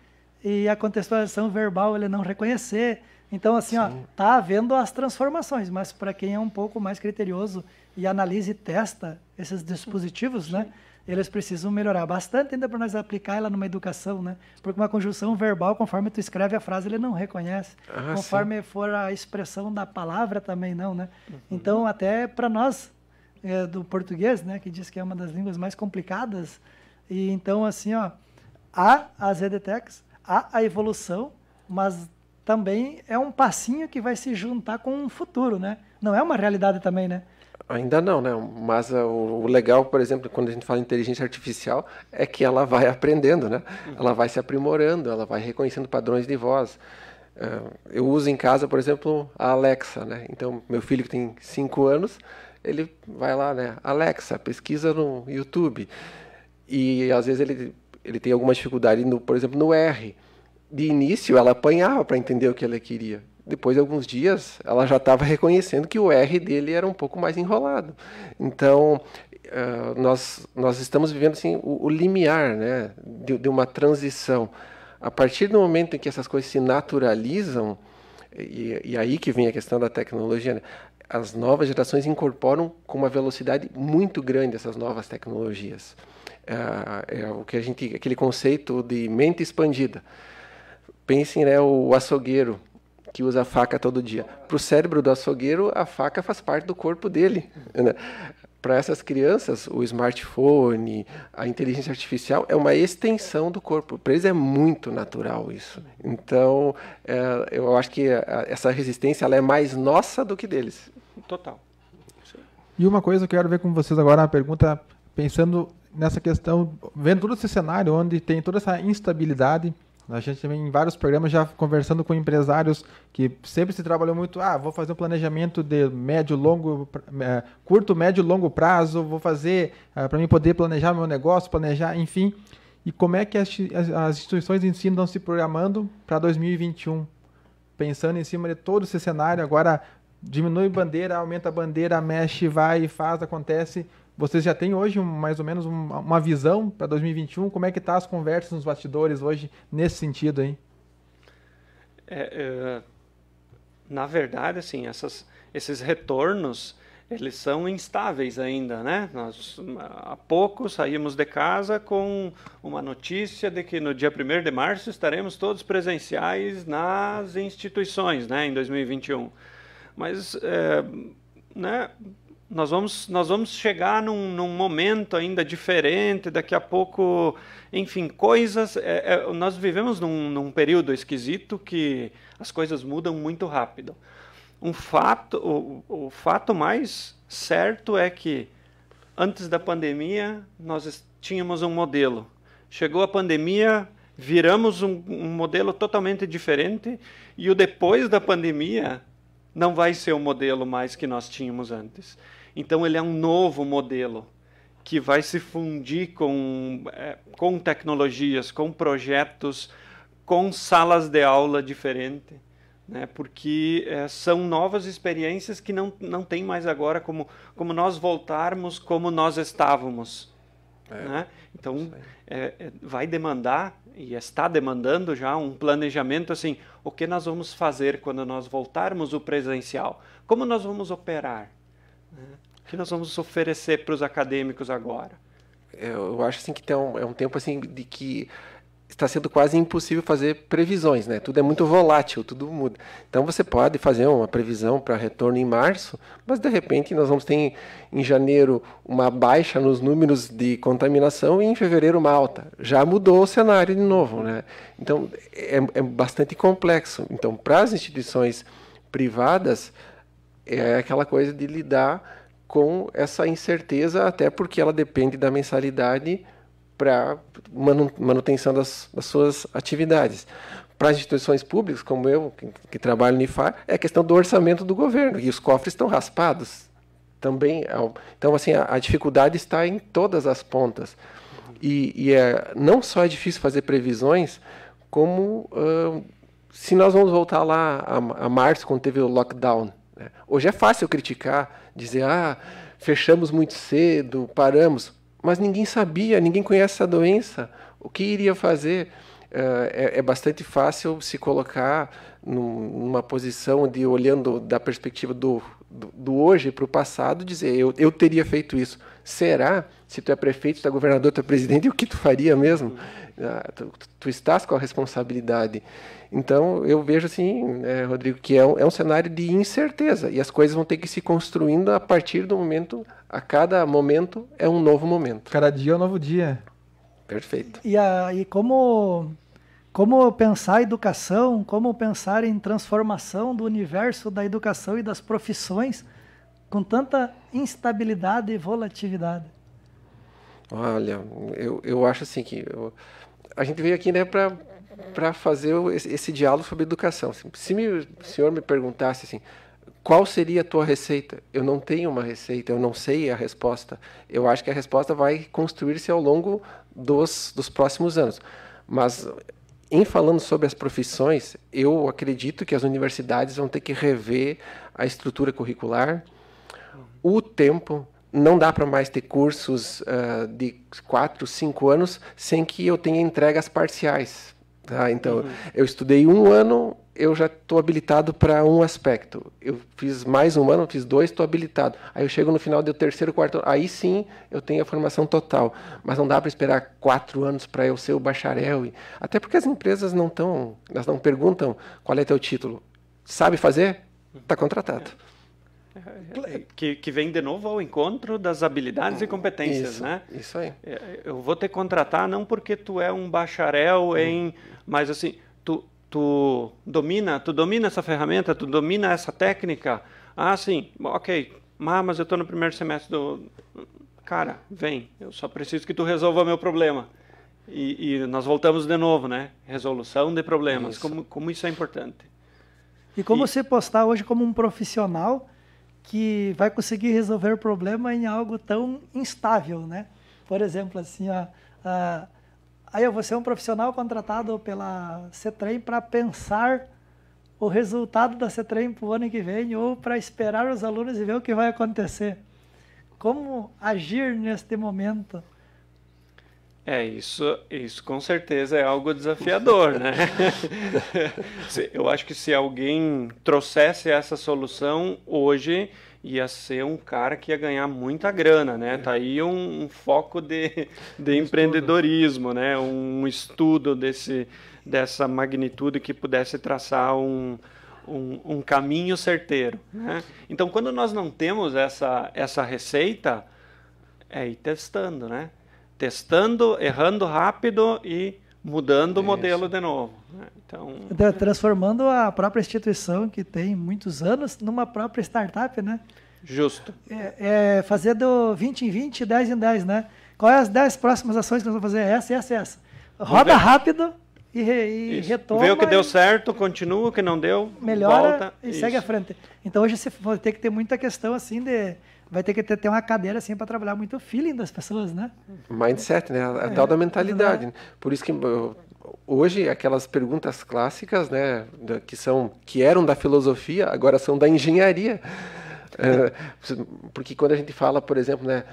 e a contextualização verbal ele não reconhecer. Então, assim, tá havendo as transformações, mas para quem é um pouco mais criterioso e analisa e testa esses dispositivos, né? Eles precisam melhorar bastante ainda para nós aplicar ela numa educação, né? Porque uma conjunção verbal, conforme tu escreve a frase, ele não reconhece. Conforme for a expressão da palavra, também não, né? Então, até para nós, do português, né? Que diz que é uma das línguas mais complicadas. E então, assim, há as edtechs, há a evolução, mas também é um passinho que vai se juntar com um futuro, né? Não é uma realidade também, né? Ainda não, né? Mas o legal, por exemplo, quando a gente fala em inteligência artificial, é que ela vai aprendendo, né? Ela vai se aprimorando, ela vai reconhecendo padrões de voz. Eu uso em casa, por exemplo, a Alexa, né? Então, meu filho que tem 5 anos, ele vai lá, né? Alexa, pesquisa no YouTube. E às vezes ele tem alguma dificuldade, por exemplo, no R. De início, ela apanhava para entender o que ela queria. Depois de alguns dias, ela já estava reconhecendo que o R dele era um pouco mais enrolado. Então, nós estamos vivendo assim, o limiar, né, de uma transição. A partir do momento em que essas coisas se naturalizam, e aí que vem a questão da tecnologia, né, as novas gerações incorporam com uma velocidade muito grande essas novas tecnologias. O que aquele conceito de mente expandida. Pensem, né, o açougueiro, que usa a faca todo dia. Para o cérebro do açougueiro, a faca faz parte do corpo dele, né? Para essas crianças, o smartphone, a inteligência artificial é uma extensão do corpo. Para eles é muito natural isso. Então, eu acho que essa resistência ela é mais nossa do que deles. Total. E uma coisa que eu quero ver com vocês agora, uma pergunta, pensando nessa questão, vendo todo esse cenário onde tem toda essa instabilidade. A gente também, em vários programas, já conversando com empresários que sempre se trabalhou muito, vou fazer um planejamento de curto, médio e longo prazo, vou fazer para mim poder planejar meu negócio, enfim. E como é que as instituições de ensino estão se programando para 2021? Pensando em cima de todo esse cenário, agora diminui bandeira, aumenta a bandeira, mexe, vai, faz, acontece. Vocês já têm hoje mais ou menos uma visão para 2021? Como é que tá as conversas nos bastidores hoje nesse sentido aí? Na verdade, assim, esses retornos, eles são instáveis ainda, né? Nós, há pouco, saímos de casa com uma notícia de que no dia 1º de março estaremos todos presenciais nas instituições, né, em 2021. Mas, né, nós vamos chegar num momento ainda diferente, daqui a pouco, enfim, coisas... nós vivemos num período esquisito que as coisas mudam muito rápido. O fato mais certo é que, antes da pandemia, nós tínhamos um modelo. Chegou a pandemia, viramos um modelo totalmente diferente, e o depois da pandemia não vai ser o modelo mais que nós tínhamos antes. Então, ele é um novo modelo que vai se fundir com tecnologias, com projetos, com salas de aula diferentes, né? Porque são novas experiências que não tem mais agora como nós voltarmos como nós estávamos. Né? Então, vai demandar, e está demandando já, um planejamento assim, o que nós vamos fazer quando nós voltarmos o presencial? Como nós vamos operar? O que nós vamos oferecer para os acadêmicos agora? Eu acho assim, que é um tempo assim, de que está sendo quase impossível fazer previsões, né? Tudo é muito volátil, tudo muda. Então você pode fazer uma previsão para retorno em março, mas de repente nós vamos ter em janeiro uma baixa nos números de contaminação e em fevereiro uma alta. Já mudou o cenário de novo, né? Então é bastante complexo. Então, para as instituições privadas, é aquela coisa de lidar com essa incerteza, até porque ela depende da mensalidade para manutenção das suas atividades. Para as instituições públicas, como eu, que trabalho no IFAR, é questão do orçamento do governo, e os cofres estão raspados também. Então, assim, a dificuldade está em todas as pontas. E não só é difícil fazer previsões, como se nós vamos voltar lá a março, quando teve o lockdown. Né? Hoje é fácil criticar, dizer, fechamos muito cedo, paramos. Mas ninguém sabia, ninguém conhece essa doença. O que iria fazer? É bastante fácil se colocar numa posição de, olhando da perspectiva do hoje para o passado, dizer, eu teria feito isso. Será? Se tu é prefeito, tu é governador, tu é presidente, o que tu faria mesmo? Tu estás com a responsabilidade. Então, eu vejo assim, Rodrigo, que é um cenário de incerteza, e as coisas vão ter que se construindo a partir do momento, a cada momento é um novo momento. Cada dia é um novo dia. Perfeito. E como pensar a educação, como pensar em transformação do universo da educação e das profissões com tanta instabilidade e volatilidade? Olha, eu acho assim que a gente veio aqui, né, para fazer esse diálogo sobre educação. Se o senhor me perguntasse assim, qual seria a tua receita? Eu não tenho uma receita, eu não sei a resposta. Eu acho que a resposta vai construir-se ao longo dos próximos anos. Mas, em falando sobre as profissões, eu acredito que as universidades vão ter que rever a estrutura curricular, o tempo. Não dá para mais ter cursos de 4, 5 anos sem que eu tenha entregas parciais. Tá? Então, eu estudei 1 ano, eu já estou habilitado para um aspecto. Eu fiz mais um ano, fiz 2, estou habilitado. Aí eu chego no final do terceiro, quarto ano, aí sim eu tenho a formação total. Mas não dá para esperar 4 anos para eu ser o bacharel. Até porque as empresas elas não perguntam qual é teu título. Sabe fazer? Está contratado. Que vem de novo ao encontro das habilidades e competências, né? Isso aí. Eu vou te contratar não porque tu é um bacharel mas assim, tu domina essa ferramenta, tu domina essa técnica. Ah, sim, ok, mas eu estou no primeiro semestre Cara, vem, eu só preciso que tu resolva meu problema. E nós voltamos de novo, né? Resolução de problemas, como isso é importante. E como você postar hoje como um profissional que vai conseguir resolver o problema em algo tão instável, né? Por exemplo, assim, aí eu vou ser um profissional contratado pela CETRAN para pensar o resultado da CETRAN para o ano que vem ou para esperar os alunos e ver o que vai acontecer. Como agir neste momento? Isso com certeza é algo desafiador, né? Eu acho que se alguém trouxesse essa solução hoje, ia ser um cara que ia ganhar muita grana, né? Tá aí um foco de empreendedorismo, né? Um estudo dessa magnitude que pudesse traçar um caminho certeiro, né? Então, quando nós não temos essa receita, é ir testando, né? Testando, errando rápido e mudando o modelo de novo. Então, transformando a própria instituição, que tem muitos anos, numa própria startup, né? Justo. Fazer do 20 em 20, 10 em 10, né? Quais as 10 próximas ações que nós vamos fazer? Essa. Roda rápido e retoma. Vê o que deu certo, continua, o que não deu, melhora volta. E segue à frente. Então hoje você vai ter que ter muita questão assim vai ter que ter uma cadeira assim para trabalhar muito o feeling das pessoas, né? Mindset, né? A tal da mentalidade. Por isso que hoje aquelas perguntas clássicas, né, que eram da filosofia, agora são da engenharia. Porque quando a gente fala, por exemplo, né,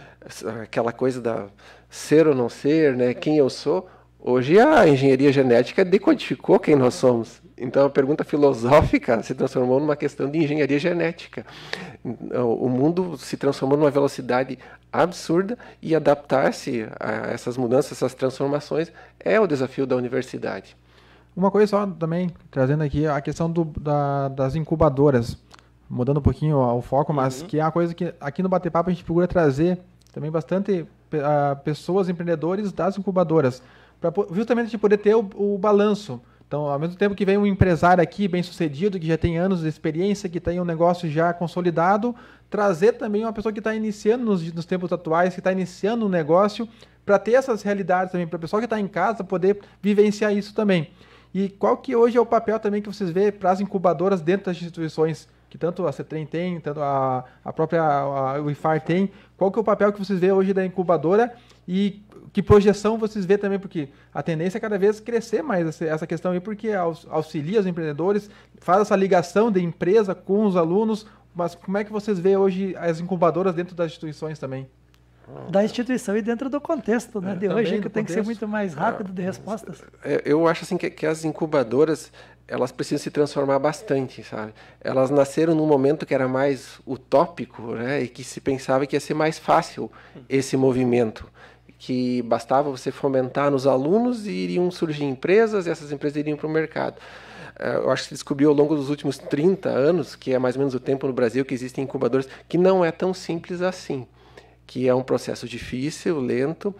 aquela coisa da ser ou não ser, né, quem eu sou, hoje a engenharia genética decodificou quem nós somos. Então a pergunta filosófica se transformou numa questão de engenharia genética. O mundo se transformou numa velocidade absurda e adaptar-se a essas mudanças, essas transformações, é o desafio da universidade. Uma coisa só também, trazendo aqui a questão das incubadoras, mudando um pouquinho o foco, mas que é uma coisa que aqui no Bater Papo a gente procura trazer também bastante pessoas, empreendedores das incubadoras, para justamente a gente poder ter o balanço. Então, ao mesmo tempo que vem um empresário aqui bem sucedido, que já tem anos de experiência, que tem um negócio já consolidado, trazer também uma pessoa que está iniciando nos tempos atuais, que está iniciando um negócio, para ter essas realidades também, para o pessoal que está em casa poder vivenciar isso também. E qual que hoje é o papel também que vocês veem para as incubadoras dentro das instituições, que tanto a CETRAN tem, tanto a própria o IFAR tem, qual que é o papel que vocês veem hoje da incubadora e que projeção vocês veem também, porque a tendência é cada vez crescer mais essa questão aí, porque auxilia os empreendedores, faz essa ligação de empresa com os alunos, mas como é que vocês veem hoje as incubadoras dentro das instituições também? Da instituição e dentro do contexto, né, de hoje, que tem que ser muito mais rápido de respostas. Eu acho assim que as incubadoras, elas precisam se transformar bastante, sabe? Elas nasceram num momento que era mais utópico, né, e que se pensava que ia ser mais fácil esse movimento, que bastava você fomentar nos alunos e iriam surgir empresas e essas empresas iriam para o mercado. Eu acho que se descobriu ao longo dos últimos 30 anos, que é mais ou menos o tempo no Brasil que existem incubadoras, que não é tão simples assim, que é um processo difícil, lento,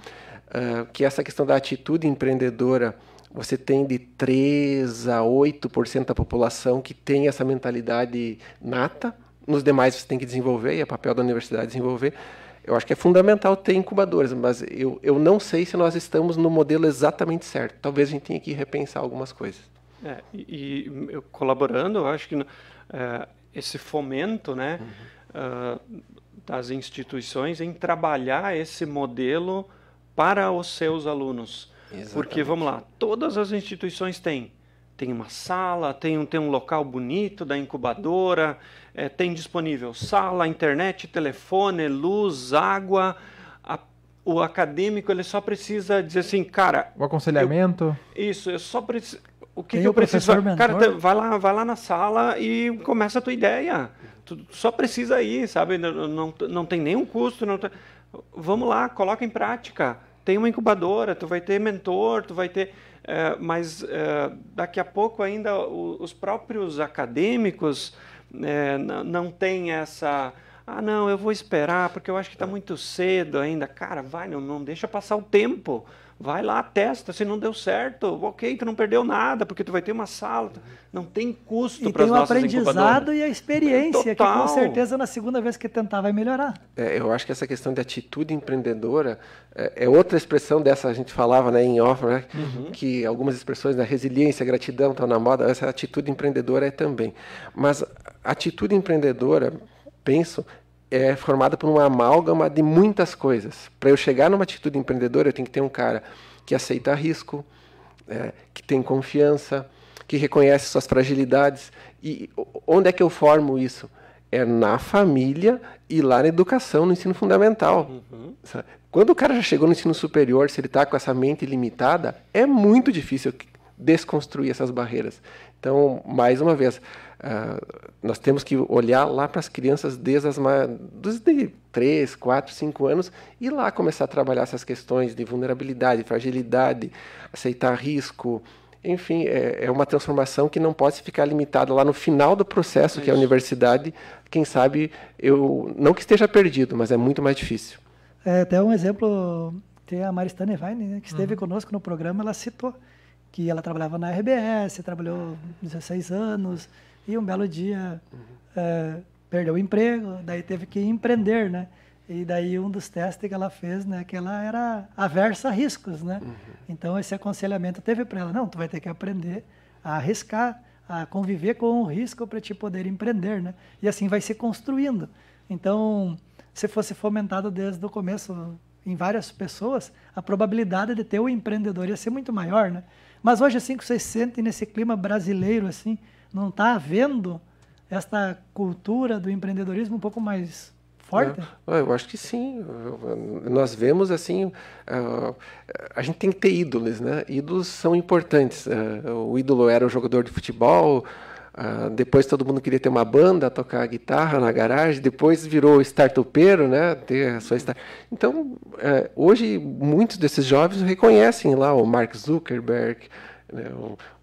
que essa questão da atitude empreendedora, você tem de 3 a 8% da população que tem essa mentalidade nata, nos demais você tem que desenvolver, e é papel da universidade desenvolver. Eu acho que é fundamental ter incubadoras, mas eu não sei se nós estamos no modelo exatamente certo. Talvez a gente tenha que repensar algumas coisas. Eu colaborando, eu acho que esse fomento, né, das instituições em trabalhar esse modelo para os seus alunos. Exatamente. Porque, vamos lá, todas as instituições têm uma sala, tem um local bonito da incubadora, tem disponível sala, internet, telefone, luz, água. O acadêmico ele só precisa dizer assim, cara... O aconselhamento. Eu só preciso... o que eu preciso? Cara, vai lá na sala e começa a tua ideia. Tu só precisa ir, sabe? Não tem nenhum custo. Vamos lá, coloca em prática. Tem uma incubadora, tu vai ter mentor, tu vai ter... mas daqui a pouco ainda os próprios acadêmicos não têm essa... não, eu vou esperar porque eu acho que está muito cedo ainda. Cara, vai, não deixa passar o tempo. Vai lá, testa, se não deu certo, ok, tu não perdeu nada, porque tu vai ter uma sala, não tem custo para as nossas incubadoras. E tem o aprendizado e a experiência, que com certeza na segunda vez que tentar vai melhorar. Eu acho que essa questão de atitude empreendedora é outra expressão dessa, a gente falava, né, em off, né, que algumas expressões da resiliência, gratidão estão na moda, essa atitude empreendedora é também. Mas a atitude empreendedora, penso, é formada por uma amálgama de muitas coisas. Para eu chegar numa atitude empreendedora, eu tenho que ter um cara que aceita risco, que tem confiança, que reconhece suas fragilidades. E onde é que eu formo isso? É na família e lá na educação, no ensino fundamental. Quando o cara já chegou no ensino superior, se ele está com essa mente limitada, é muito difícil desconstruir essas barreiras. Então, mais uma vez, nós temos que olhar lá para as crianças desde 3, 4, 5 anos e lá começar a trabalhar essas questões de vulnerabilidade, fragilidade, aceitar risco. Enfim, é uma transformação que não pode ficar limitada lá no final do processo, que é a universidade. Quem sabe, não que esteja perdido, mas é muito mais difícil. Até um exemplo, tem a Maristane Weine, né, que esteve conosco no programa, ela citou que ela trabalhava na RBS, trabalhou 16 anos, e um belo dia perdeu o emprego, daí teve que empreender, né? E daí um dos testes que ela fez, né, que ela era aversa a riscos, né? Então esse aconselhamento teve para ela, não, tu vai ter que aprender a arriscar, a conviver com o risco para te poder empreender, né? E assim vai se construindo. Então, se fosse fomentado desde o começo em várias pessoas, a probabilidade de ter o empreendedor ia ser muito maior, né? Mas hoje, assim, que vocês sentem nesse clima brasileiro, assim, não está havendo esta cultura do empreendedorismo um pouco mais forte? Eu acho que sim. Nós vemos, assim, a gente tem que ter ídolos, né? Ídolos são importantes. O ídolo era o jogador de futebol, depois todo mundo queria ter uma banda, tocar guitarra na garagem, depois virou startupeiro, né? Ter a sua Então, hoje, muitos desses jovens reconhecem lá o Mark Zuckerberg, né?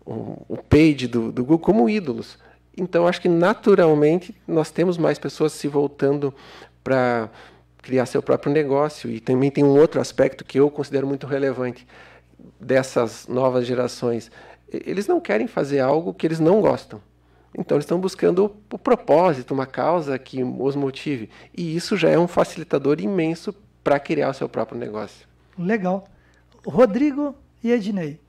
o Page do Google como ídolos. Então, acho que naturalmente nós temos mais pessoas se voltando para criar seu próprio negócio. E também tem um outro aspecto que eu considero muito relevante dessas novas gerações. Eles não querem fazer algo que eles não gostam. Então, eles estão buscando o propósito, uma causa que os motive. E isso já é um facilitador imenso para criar o seu próprio negócio. Legal. Rodrigo e Ednei,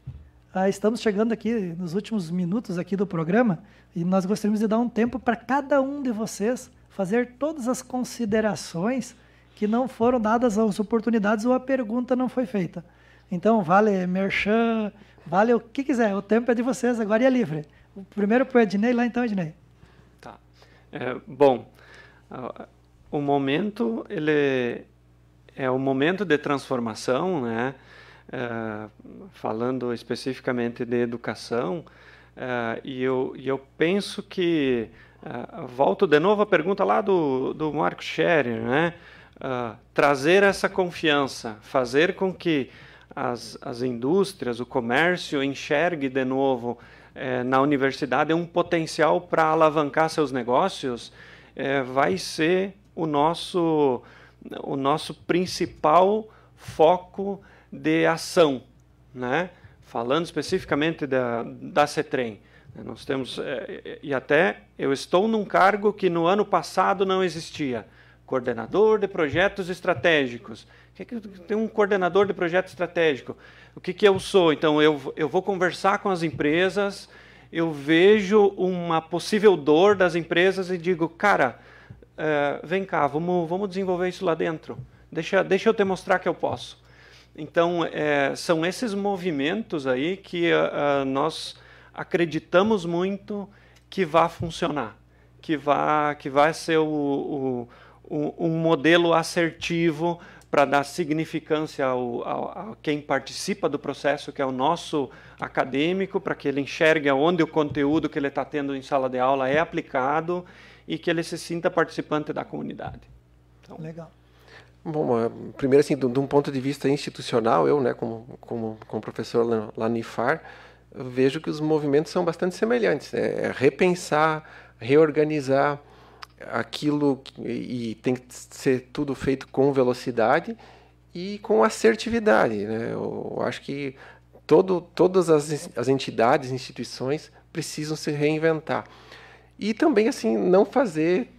estamos chegando aqui nos últimos minutos aqui do programa e nós gostaríamos de dar um tempo para cada um de vocês fazer todas as considerações que não foram dadas as oportunidades ou a pergunta não foi feita. Então, vale merchan, vale o que quiser. O tempo é de vocês, agora é livre. Primeiro para o Ednei, lá então, Ednei. Tá. Bom, o momento, ele é o momento de transformação, né? Falando especificamente de educação, e eu penso que, volto de novo à pergunta lá do Marco Scherer, né? Trazer essa confiança, fazer com que as indústrias, o comércio enxergue de novo na universidade um potencial para alavancar seus negócios, vai ser o nosso principal foco de ação, né? Falando especificamente da CETREM. Nós temos, e até eu estou num cargo que no ano passado não existia, coordenador de projetos estratégicos. O que tem um coordenador de projeto estratégico? O que eu sou? Então, eu vou conversar com as empresas, eu vejo uma possível dor das empresas e digo, cara, vem cá, vamos desenvolver isso lá dentro. Deixa eu te mostrar que eu posso. Então, são esses movimentos aí que nós acreditamos muito que vai funcionar, que vai ser um modelo assertivo para dar significância a quem participa do processo, que é o nosso acadêmico, para que ele enxergue onde o conteúdo que ele está tendo em sala de aula é aplicado e que ele se sinta participante da comunidade. Então, legal. Bom, primeiro, assim, de um ponto de vista institucional, eu, né, como professor lá no IFAR, eu vejo que os movimentos são bastante semelhantes. É repensar, reorganizar aquilo, e tem que ser tudo feito com velocidade e com assertividade, né? Eu acho que todas as entidades, instituições precisam se reinventar. E também, assim, não fazer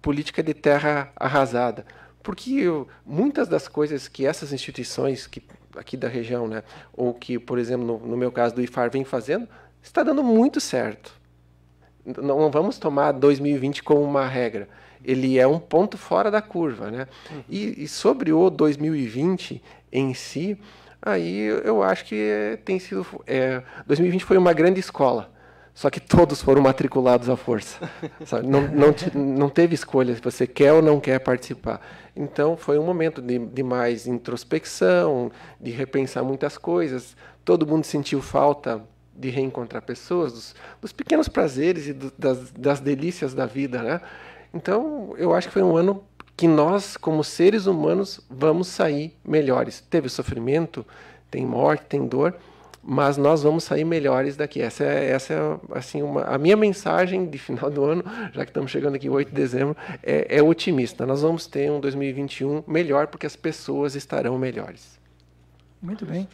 política de terra arrasada. Porque muitas das coisas que essas instituições aqui da região, né, ou que, por exemplo, no meu caso do IFAR, vem fazendo, está dando muito certo. Não vamos tomar 2020 como uma regra. Ele é um ponto fora da curva, né? E sobre o 2020 em si, aí eu acho que tem sido... 2020 foi uma grande escola. Só que todos foram matriculados à força. Sabe? Não teve escolha se você quer ou não quer participar. Então, foi um momento de mais introspecção, de repensar muitas coisas. Todo mundo sentiu falta de reencontrar pessoas, dos pequenos prazeres e das delícias da vida, né? Então, eu acho que foi um ano que nós, como seres humanos, vamos sair melhores. Teve sofrimento, tem morte, tem dor, mas nós vamos sair melhores daqui. Essa é assim, a minha mensagem de final do ano, já que estamos chegando aqui 8 de dezembro, é otimista. Nós vamos ter um 2021 melhor, porque as pessoas estarão melhores. Muito bem.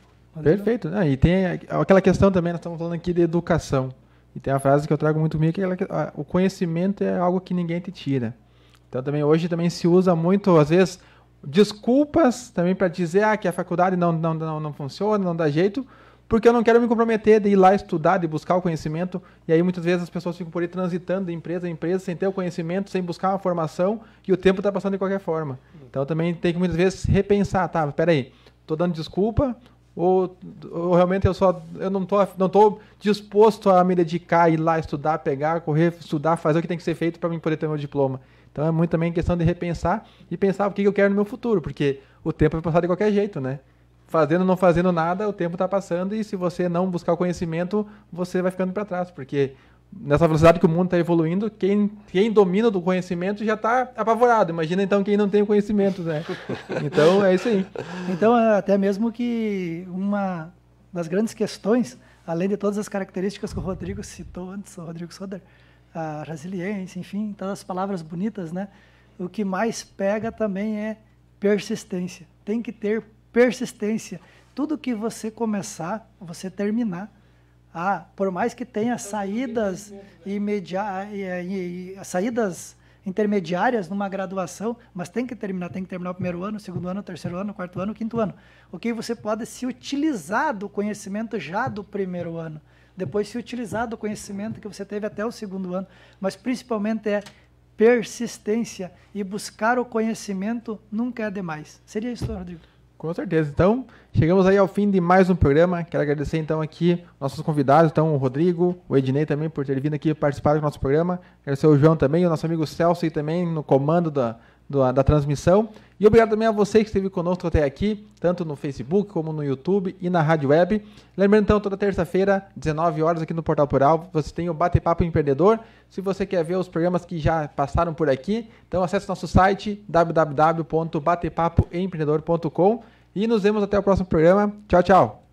Perfeito. E tem aquela questão também, nós estamos falando aqui de educação. E tem a frase que eu trago muito comigo, que é o conhecimento é algo que ninguém te tira. Então também hoje também se usa muito, às vezes, desculpas também para dizer que a faculdade não funciona, não dá jeito, porque eu não quero me comprometer de ir lá estudar, de buscar o conhecimento, e aí muitas vezes as pessoas ficam por aí transitando de empresa em empresa, sem ter o conhecimento, sem buscar uma formação, e o tempo está passando de qualquer forma. Então também tem que muitas vezes repensar, peraí, estou dando desculpa, ou realmente eu não estou disposto a me dedicar, ir lá estudar, pegar, correr, estudar, fazer o que tem que ser feito para mim poder ter meu diploma. Então é muito também questão de repensar e pensar o que eu quero no meu futuro, porque o tempo vai passar de qualquer jeito, né? Fazendo ou não fazendo nada, o tempo está passando, e se você não buscar o conhecimento, você vai ficando para trás, porque nessa velocidade que o mundo está evoluindo, quem domina do conhecimento já está apavorado. Imagina então quem não tem o conhecimento, né? Então é isso aí. Então, até mesmo que uma das grandes questões, além de todas as características que o Rodrigo citou antes, o Rodrigo Soder, a resiliência, enfim, todas as palavras bonitas, né? O que mais pega também é persistência. Tem que ter persistência. Tudo que você começar, você terminar. Por mais que tenha saídas saídas intermediárias numa graduação, mas tem que terminar o primeiro ano, o segundo ano, o terceiro ano, o quarto ano, o quinto ano. Ok, você pode se utilizar do conhecimento já do primeiro ano, depois se utilizar do conhecimento que você teve até o segundo ano, mas principalmente é persistência, e buscar o conhecimento nunca é demais. Seria isso, Rodrigo? Com certeza. Então, chegamos aí ao fim de mais um programa. Quero agradecer, então, aqui nossos convidados, então, o Rodrigo, o Ednei também, por ter vindo aqui participar do nosso programa. Agradecer o João também, o nosso amigo Celso, e também no comando da transmissão. E obrigado também a você que esteve conosco até aqui, tanto no Facebook, como no YouTube e na Rádio Web. Lembrando, então, toda terça-feira, 19 horas, aqui no Portal Plural, você tem o Bate-Papo Empreendedor. Se você quer ver os programas que já passaram por aqui, então acesse nosso site, www.batepapoempreendedor.com, e nos vemos até o próximo programa. Tchau, tchau!